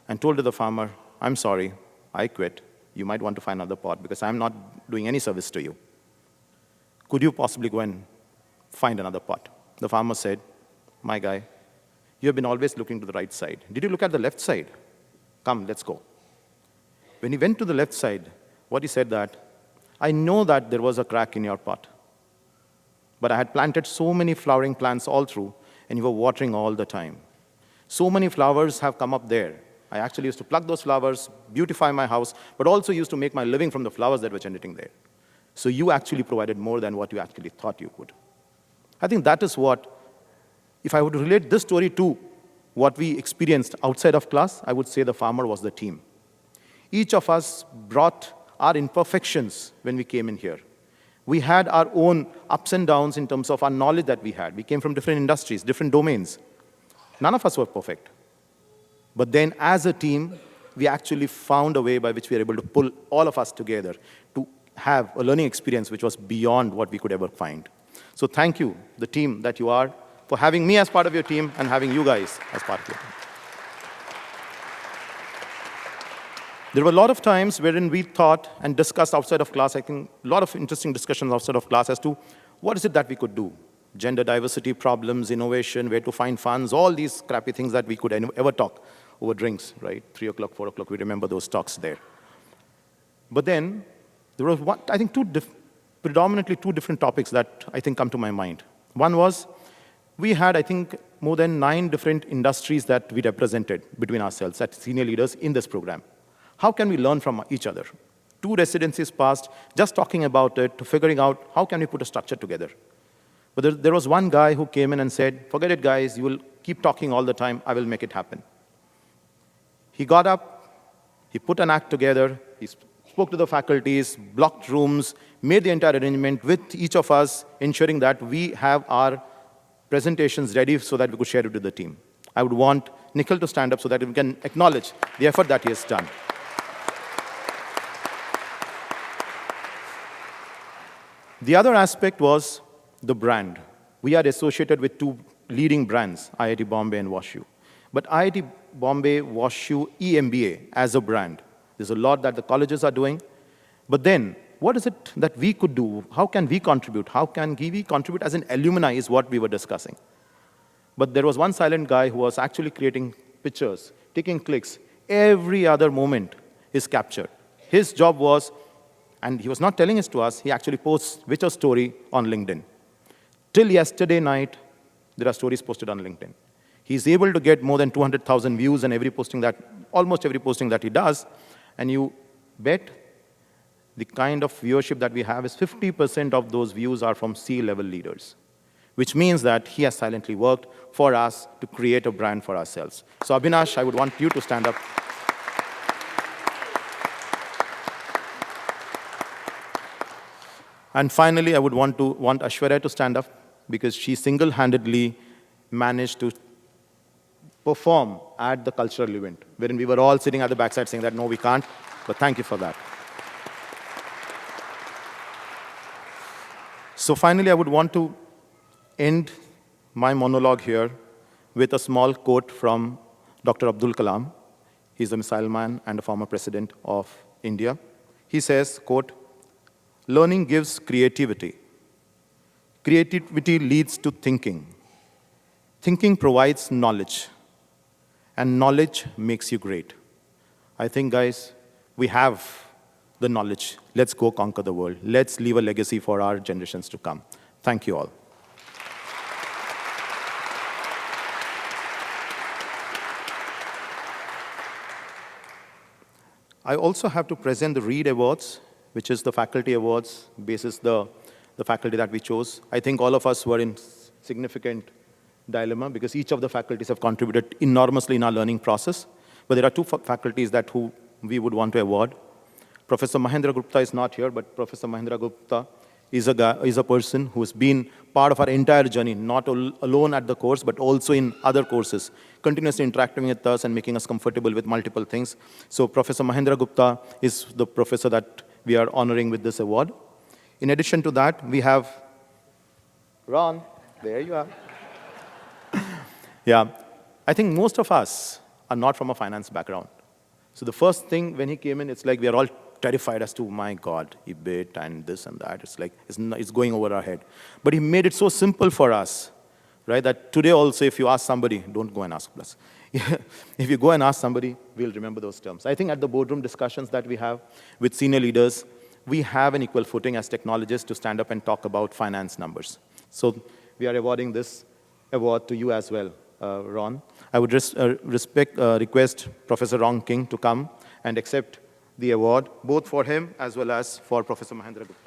and told to the farmer, I'm sorry, I quit. You might want to find another pot because I'm not doing any service to you. Could you possibly go and find another pot? The farmer said, my guy, you have been always looking to the right side. Did you look at the left side? Come, let's go. When he went to the left side, what he said that, I know that there was a crack in your pot, but I had planted so many flowering plants all through, and you were watering all the time. So many flowers have come up there. I actually used to pluck those flowers, beautify my house, but also used to make my living from the flowers that were generating there. So you actually provided more than what you actually thought you would. I think that is what, if I would relate this story to what we experienced outside of class, I would say the farmer was the team. Each of us brought our imperfections when we came in here. We had our own ups and downs in terms of our knowledge that we had. We came from different industries, different domains. None of us were perfect. But then as a team, we actually found a way by which we were able to pull all of us together to have a learning experience which was beyond what we could ever find. So thank you, the team that you are, for having me as part of your team and having you guys as part of your team. There were a lot of times wherein we thought and discussed outside of class, I think a lot of interesting discussions outside of class as to what is it that we could do. Gender diversity problems, innovation, where to find funds, all these crappy things that we could ever talk over drinks, right? 3 o'clock, 4 o'clock, we remember those talks there. But then, there was one, I think predominantly two different topics that I think come to my mind. One was, we had, I think, more than 9 different industries that we represented between ourselves as senior leaders in this program. How can we learn from each other? 2 residencies passed, just talking about it, to figuring out how can we put a structure together. But there was one guy who came in and said, forget it, guys, you will keep talking all the time, I will make it happen. He got up, he put an act together, he spoke to the faculties, blocked rooms, made the entire arrangement with each of us, ensuring that we have our presentations ready so that we could share it with the team. I would want Nikhil to stand up so that we can acknowledge the effort that he has done. The other aspect was the brand. We are associated with 2 leading brands, IIT Bombay and WashU. But IIT Bombay, WashU, EMBA as a brand, there's a lot that the colleges are doing. But then, what is it that we could do? How can we contribute? How can we contribute as an alumni is what we were discussing. But there was one silent guy who was actually creating pictures, taking clicks. Every other moment is captured. His job was, and he was not telling this to us, he actually posts with a story on LinkedIn. Till yesterday night, there are stories posted on LinkedIn. He's able to get more than 200,000 views on almost every posting that he does. And you bet the kind of viewership that we have is 50% of those views are from C-level leaders, which means that he has silently worked for us to create a brand for ourselves. So Abhinash, I would want you to stand up. And finally, I would want Aishwarya to stand up because she single-handedly managed to perform at the cultural event, wherein we were all sitting at the backside saying that, no, we can't, but thank you for that. So finally, I would want to end my monologue here with a small quote from Dr. Abdul Kalam. He's a missile man and a former president of India. He says, quote, learning gives creativity. Creativity leads to thinking. Thinking provides knowledge. And knowledge makes you great. I think, guys, we have the knowledge. Let's go conquer the world. Let's leave a legacy for our generations to come. Thank you all. I also have to present the Reed Awards, which is the faculty awards, basis the faculty that we chose. I think all of us were in significant dilemma because each of the faculties have contributed enormously in our learning process. But there are 2 faculties who we would want to award. Professor Mahendra Gupta is not here, but Professor Mahendra Gupta is a person who has been part of our entire journey, not alone at the course, but also in other courses, continuously interacting with us and making us comfortable with multiple things. So Professor Mahendra Gupta is the professor that we are honoring with this award. In addition to that, we have Ron. There you are. Yeah. I think most of us are not from a finance background. So the first thing when he came in, it's like we are all terrified as to, my God, EBIT and this and that. It's like, it's going over our head. But he made it so simple for us, right, that today also if you ask somebody, don't go and ask us. If you go and ask somebody, we'll remember those terms. I think at the boardroom discussions that we have with senior leaders, we have an equal footing as technologists to stand up and talk about finance numbers. So we are awarding this award to you as well, Ron. I would request Professor Ron King to come and accept the award, both for him as well as for Professor Mahendra Gupta.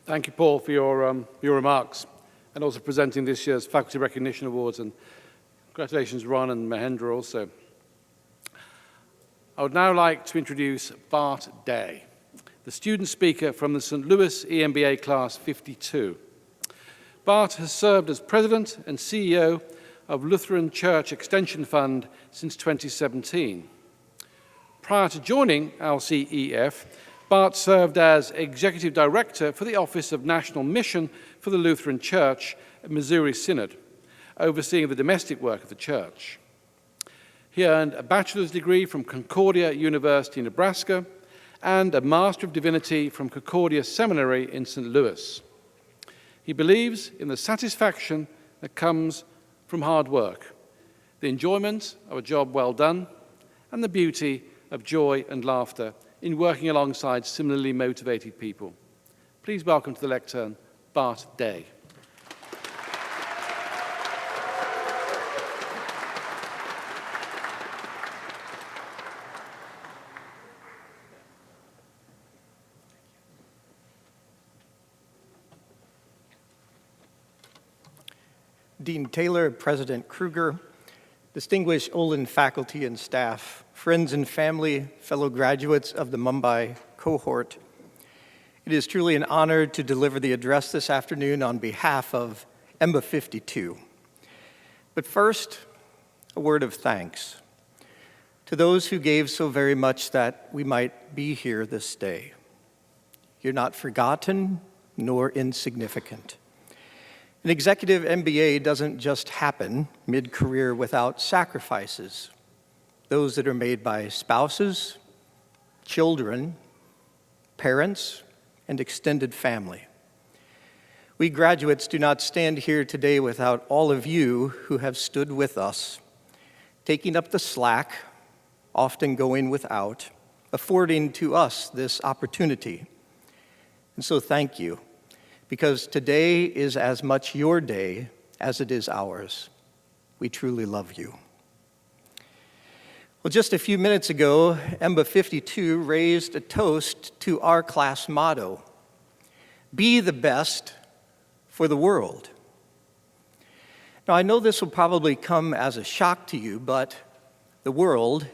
Thank you, Paul, for your remarks, and also presenting this year's Faculty Recognition Awards. And congratulations, Ron and Mahendra, also. I would now like to introduce Bart Day, the student speaker from the St. Louis EMBA Class 52. Bart has served as President and CEO of Lutheran Church Extension Fund since 2017. Prior to joining LCEF, Bart served as Executive Director for the Office of National Mission for the Lutheran Church at Missouri Synod, overseeing the domestic work of the church. He earned a bachelor's degree from Concordia University, Nebraska, and a Master of Divinity from Concordia Seminary in St. Louis. He believes in the satisfaction that comes from hard work, the enjoyment of a job well done, and the beauty of joy and laughter in working alongside similarly motivated people. Please welcome to the lectern, Bart Day. Dean Taylor, President Kruger, distinguished Olin faculty and staff, friends and family, fellow graduates of the Mumbai cohort. It is truly an honor to deliver the address this afternoon on behalf of EMBA 52. But first, a word of thanks to those who gave so very much that we might be here this day. You're not forgotten nor insignificant. An executive MBA doesn't just happen mid-career without sacrifices, those that are made by spouses, children, parents, and extended family. We graduates do not stand here today without all of you who have stood with us, taking up the slack, often going without, affording to us this opportunity. And so thank you, because today is as much your day as it is ours. We truly love you. Well, just a few minutes ago, EMBA 52 raised a toast to our class motto, be the best for the world. Now, I know this will probably come as a shock to you, but the world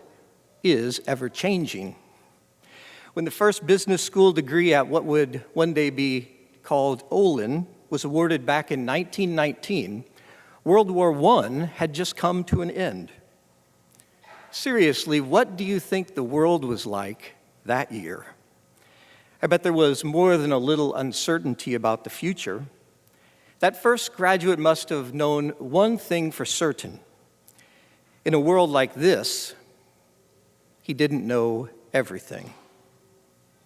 is ever-changing. When the first business school degree at what would one day be called Olin was awarded back in 1919, World War I had just come to an end. Seriously, what do you think the world was like that year? I bet there was more than a little uncertainty about the future. That first graduate must have known one thing for certain. In a world like this, he didn't know everything.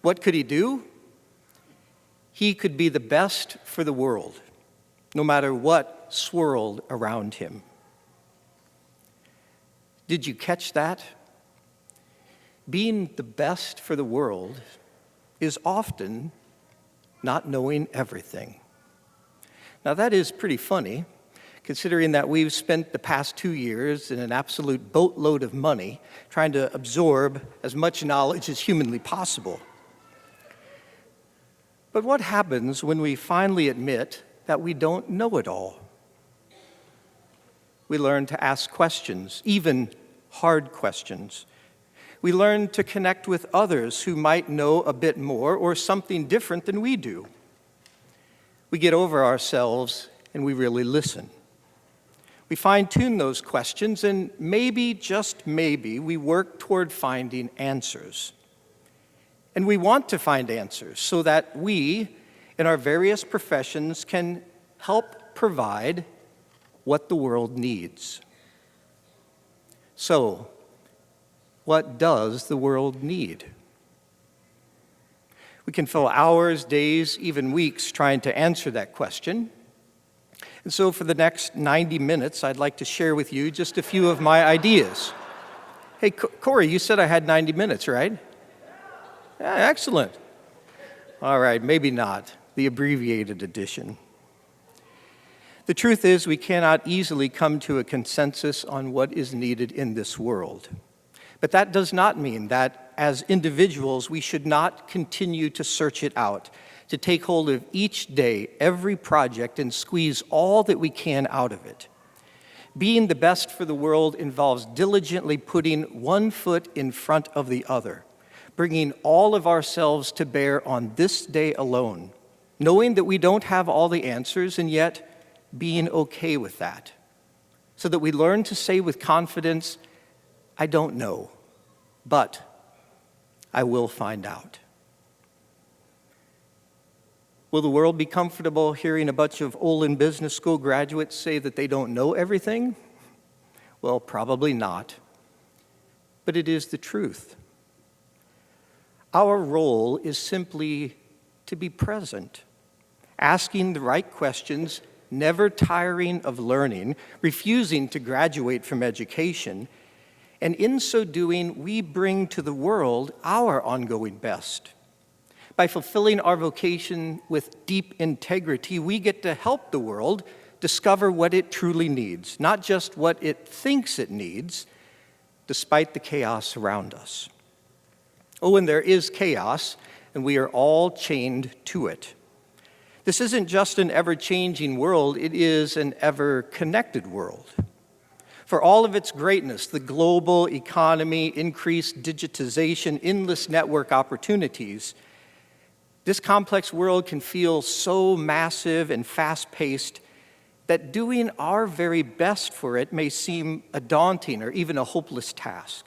What could he do? He could be the best for the world, no matter what swirled around him. Did you catch that? Being the best for the world is often not knowing everything. Now that is pretty funny, considering that we've spent the past 2 years in an absolute boatload of money trying to absorb as much knowledge as humanly possible. But what happens when we finally admit that we don't know it all? We learn to ask questions, even hard questions. We learn to connect with others who might know a bit more or something different than we do. We get over ourselves and we really listen. We fine-tune those questions, and maybe, just maybe, we work toward finding answers. And we want to find answers so that we, in our various professions, can help provide what the world needs. So, what does the world need? We can fill hours, days, even weeks trying to answer that question. And so for the next 90 minutes, I'd like to share with you just a few of my ideas. Hey, Corey, you said I had 90 minutes, right? Yeah, excellent. All right, maybe not, the abbreviated edition. The truth is, we cannot easily come to a consensus on what is needed in this world. But that does not mean that, as individuals, we should not continue to search it out, to take hold of each day, every project, and squeeze all that we can out of it. Being the best for the world involves diligently putting one foot in front of the other, bringing all of ourselves to bear on this day alone, knowing that we don't have all the answers, and yet being okay with that, so that we learn to say with confidence, I don't know, but I will find out. Will the world be comfortable hearing a bunch of Olin Business School graduates say that they don't know everything? Well, probably not. But it is the truth. Our role is simply to be present, asking the right questions, never tiring of learning, refusing to graduate from education, and in so doing, we bring to the world our ongoing best. By fulfilling our vocation with deep integrity, we get to help the world discover what it truly needs, not just what it thinks it needs, despite the chaos around us. Oh, and there is chaos, and we are all chained to it. This isn't just an ever-changing world, it is an ever-connected world. For all of its greatness, the global economy, increased digitization, endless network opportunities, this complex world can feel so massive and fast-paced that doing our very best for it may seem a daunting or even a hopeless task.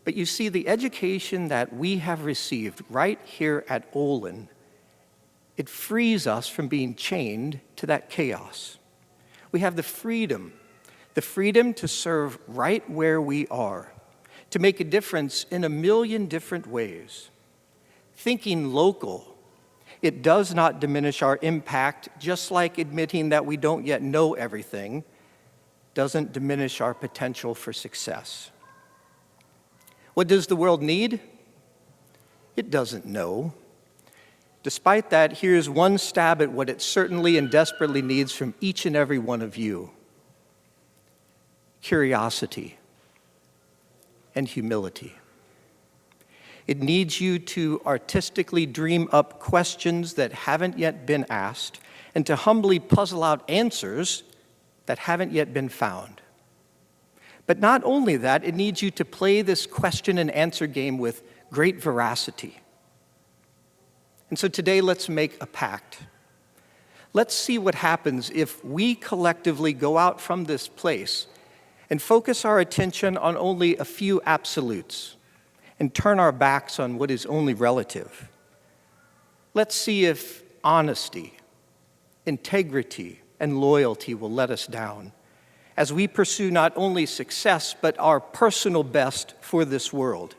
But you see, the education that we have received right here at Olin, it frees us from being chained to that chaos. We have the freedom to serve right where we are, to make a difference in a million different ways. Thinking local, it does not diminish our impact, just like admitting that we don't yet know everything doesn't diminish our potential for success. What does the world need? It doesn't know. Despite that, here's one stab at what it certainly and desperately needs from each and every one of you. Curiosity and humility. It needs you to artistically dream up questions that haven't yet been asked and to humbly puzzle out answers that haven't yet been found. But not only that, it needs you to play this question and answer game with great veracity. And so today, let's make a pact. Let's see what happens if we collectively go out from this place and focus our attention on only a few absolutes and turn our backs on what is only relative. Let's see if honesty, integrity, and loyalty will let us down as we pursue not only success, but our personal best for this world.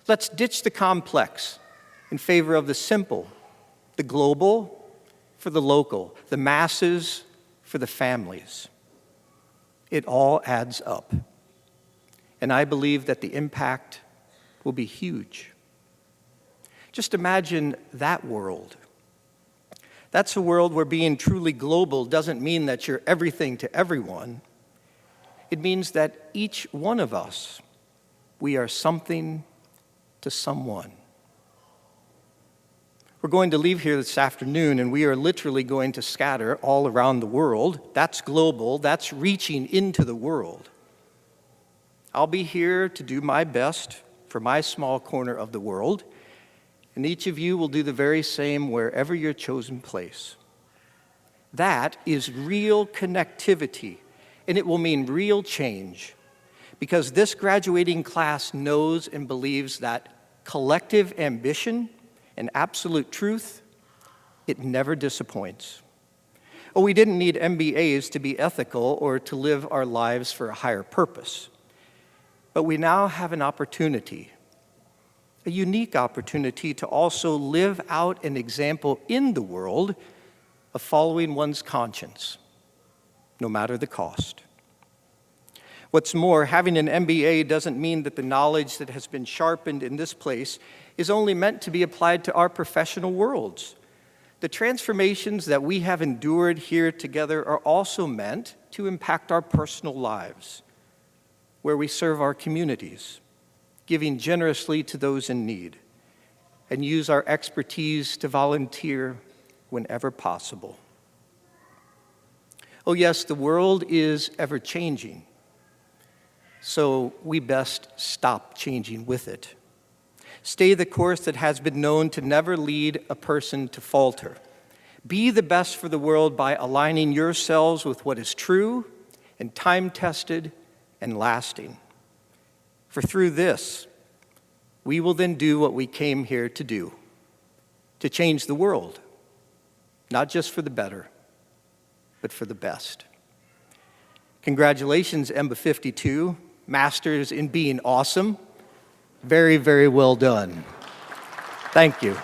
Let's ditch the complex in favor of the simple, the global for the local, the masses for the families. It all adds up. And I believe that the impact will be huge. Just imagine that world. That's a world where being truly global doesn't mean that you're everything to everyone. It means that each one of us, we are something to someone. We're going to leave here this afternoon, and we are literally going to scatter all around the world. That's global. That's reaching into the world. I'll be here to do my best for my small corner of the world. and each of you will do the very same wherever your chosen place. That is real connectivity, and it will mean real change, because this graduating class knows and believes that collective ambition and absolute truth, it never disappoints. Oh, we didn't need MBAs to be ethical or to live our lives for a higher purpose. But we now have an opportunity, a unique opportunity to also live out an example in the world of following one's conscience, no matter the cost. What's more, having an MBA doesn't mean that the knowledge that has been sharpened in this place is only meant to be applied to our professional worlds. The transformations that we have endured here together are also meant to impact our personal lives, where we serve our communities, giving generously to those in need, and use our expertise to volunteer whenever possible. Oh yes, the world is ever-changing, so we best stop changing with it. Stay the course that has been known to never lead a person to falter. Be the best for the world by aligning yourselves with what is true and time-tested and lasting. For through this, we will then do what we came here to do, to change the world, not just for the better, but for the best. Congratulations, EMBA 52, Masters in Being Awesome. Very, very well done. Thank you.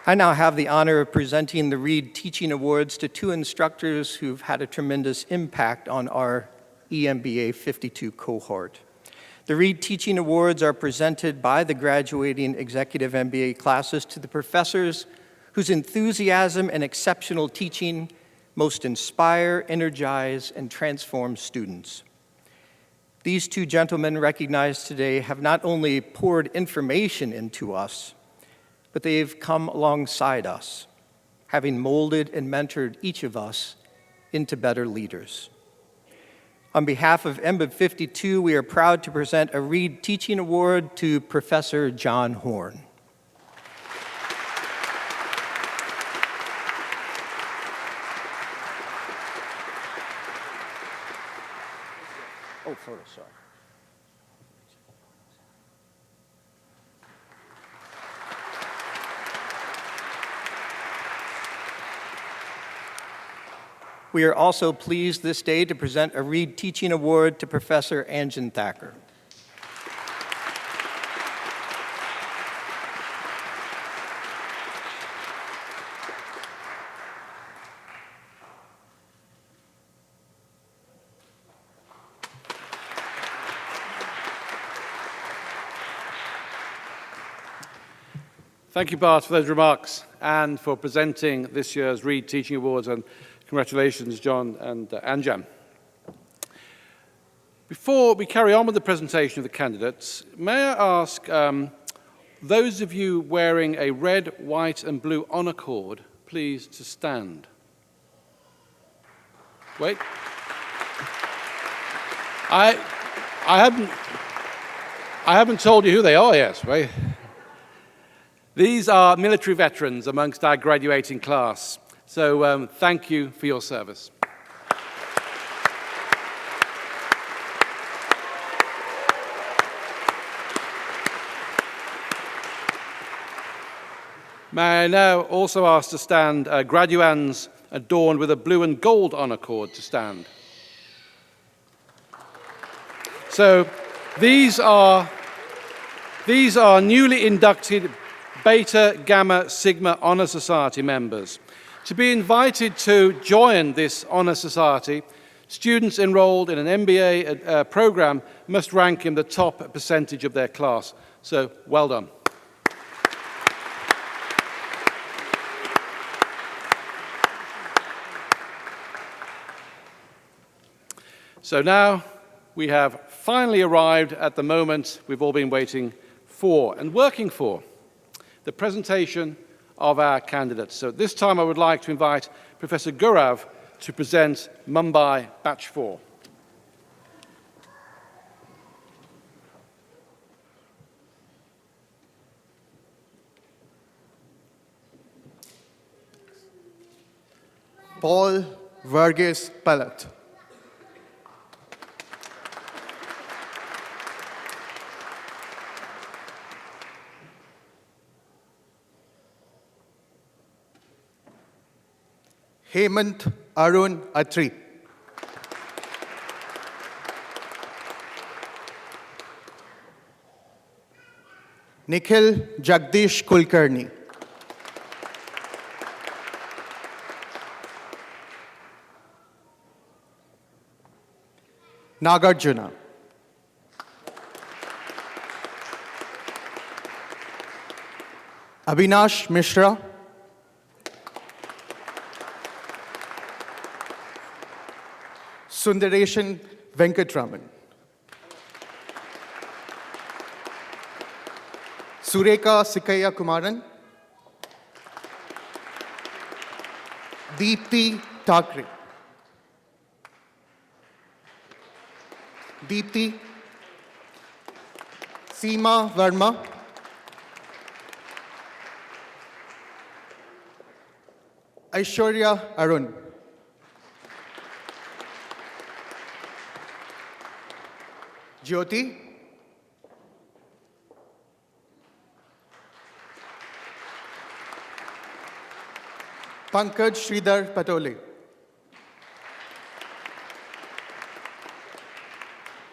I now have the honor of presenting the Reed Teaching Awards to two instructors who've had a tremendous impact on our EMBA 52 cohort. The Reed Teaching Awards are presented by the graduating executive MBA classes to the professors whose enthusiasm and exceptional teaching most inspire, energize, and transform students. These two gentlemen recognized today have not only poured information into us, but they've come alongside us, having molded and mentored each of us into better leaders. On behalf of EMBA 52, we are proud to present a Reed Teaching Award to Professor John Horn. Oh, photo, sorry. We are also pleased this day to present a Reed Teaching Award to Professor Anjan Thacker. Thank you, Bart, for those remarks and for presenting this year's Reed Teaching Awards, and congratulations, John and Anjan. Before we carry on with the presentation of the candidates, may I ask those of you wearing a red, white, and blue honor cord, please to stand. Wait. I haven't told you who they are yet, right? These are military veterans amongst our graduating class. So thank you for your service. May I now also ask to stand graduands adorned with a blue and gold honor cord to stand. So these are newly inducted Beta Gamma Sigma Honor Society members. To be invited to join this honor society, students enrolled in an MBA program must rank in the top percentage of their class. So, well done. So now we have finally arrived at the moment we've all been waiting for and working for, the presentation of our candidates. So this time I would like to invite Professor Gaurav to present Mumbai Batch 4. Paul Vargas Palat. Hemant Arun Atri. Nikhil Jagdish Kulkarni. Nagarjuna. Abhinash Mishra. Sundareshan Venkatraman. Sureka Sikaya Kumaran. Deepthi Thakre. Deepthi. Seema Verma. Aishwarya Arun. Jyoti. Pankaj Sridhar Patole.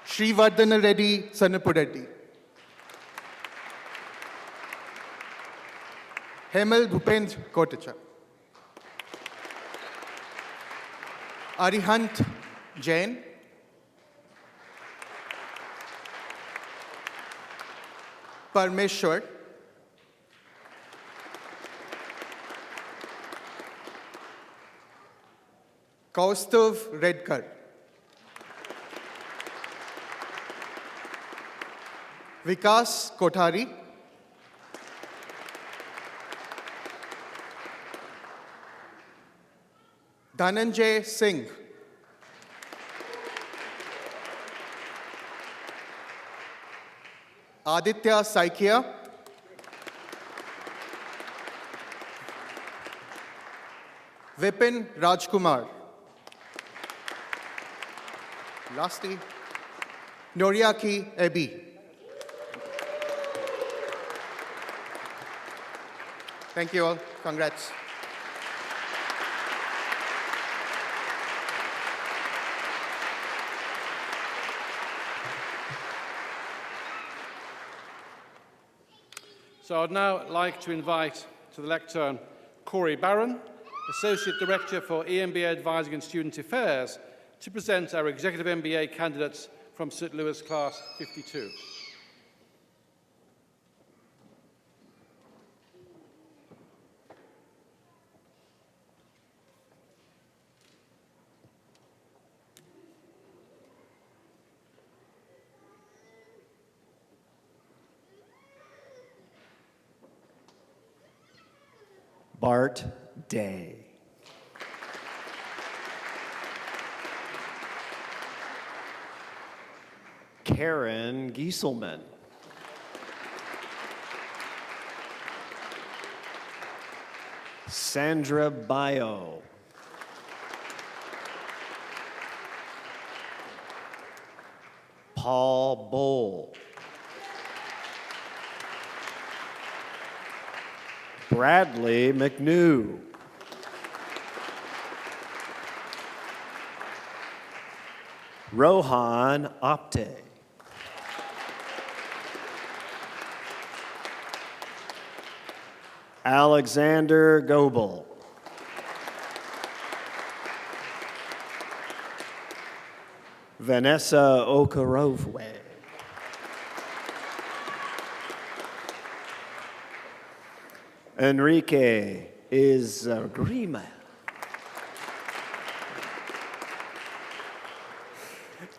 Srivardhana Reddy Sanapureddy. Hemal Bhupendra Kotacha. Arihant Jain. Parmeshwar. Kaustav Redkar. Vikas Kothari. Dhananjay Singh. Aditya Saikia. Vipin Rajkumar. Lastly, Noriaki Ebi. Thank you all. Congrats. So I'd now like to invite to the lectern Corey Barron, Associate Director for EMBA Advising and Student Affairs, to present our Executive MBA candidates from St. Louis Class 52. Bart Day. Karen Gieselman. Sandra Bio. Paul Bowl. Bradley McNew. Rohan Apte. Alexander Goebel. Vanessa Okarove. Enrique Grima.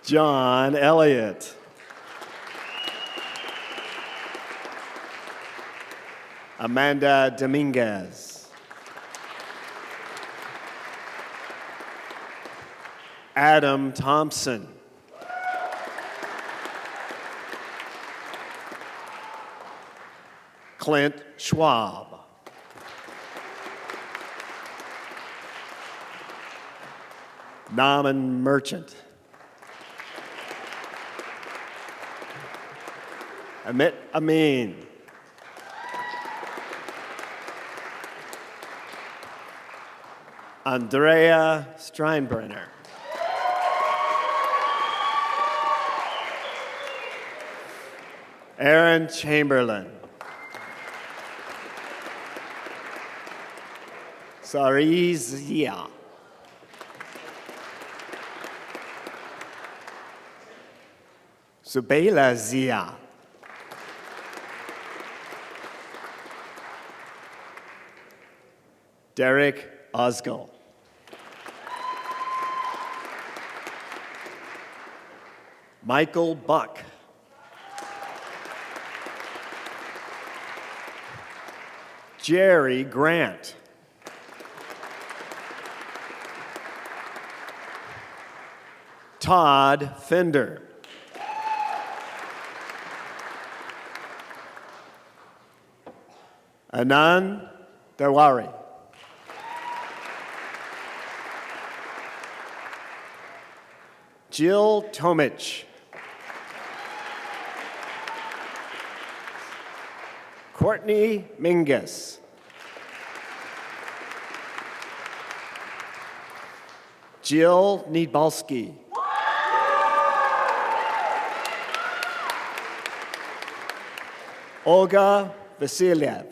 John Elliott. Amanda Dominguez. Adam Thompson. Clint Schwab. Naaman Merchant. Amit Amin. Andrea Steinbrenner. Aaron Chamberlain. Sariz Zia. Zubaila Zia. Derek Osgold. Michael Buck. Jerry Grant. Todd Fender. Anand Dewari. Jill Tomich. Courtney Mingus. Jill Niedbalski. Olga Vasilyev.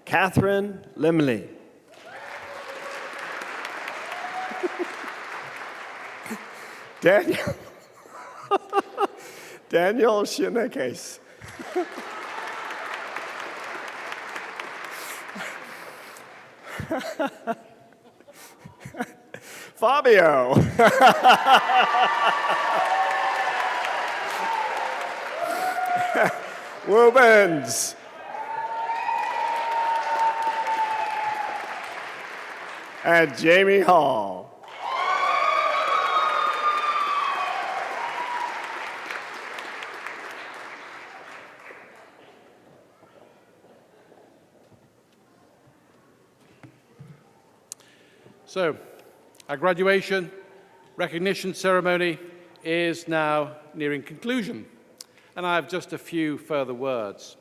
Catherine Limley. Daniel Shinekes. Fabio. Rubens. And Jamie Hall. So, our graduation recognition ceremony is now nearing conclusion, and I have just a few further words.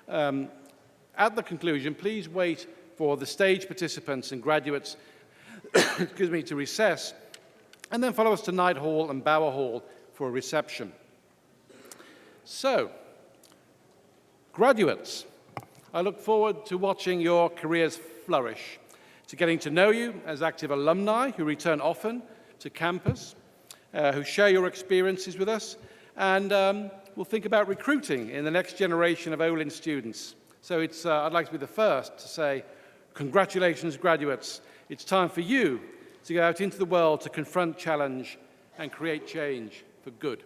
At the conclusion, please wait for the stage participants and graduates excuse me, to recess, and then follow us to Knight Hall and Bower Hall for a reception. So, graduates, I look forward to watching your careers flourish, to getting to know you as active alumni who return often to campus, who share your experiences with us, and we'll think about recruiting in the next generation of Olin students. So I'd like to be the first to say, congratulations, graduates. It's time for you to go out into the world to confront challenge and create change for good.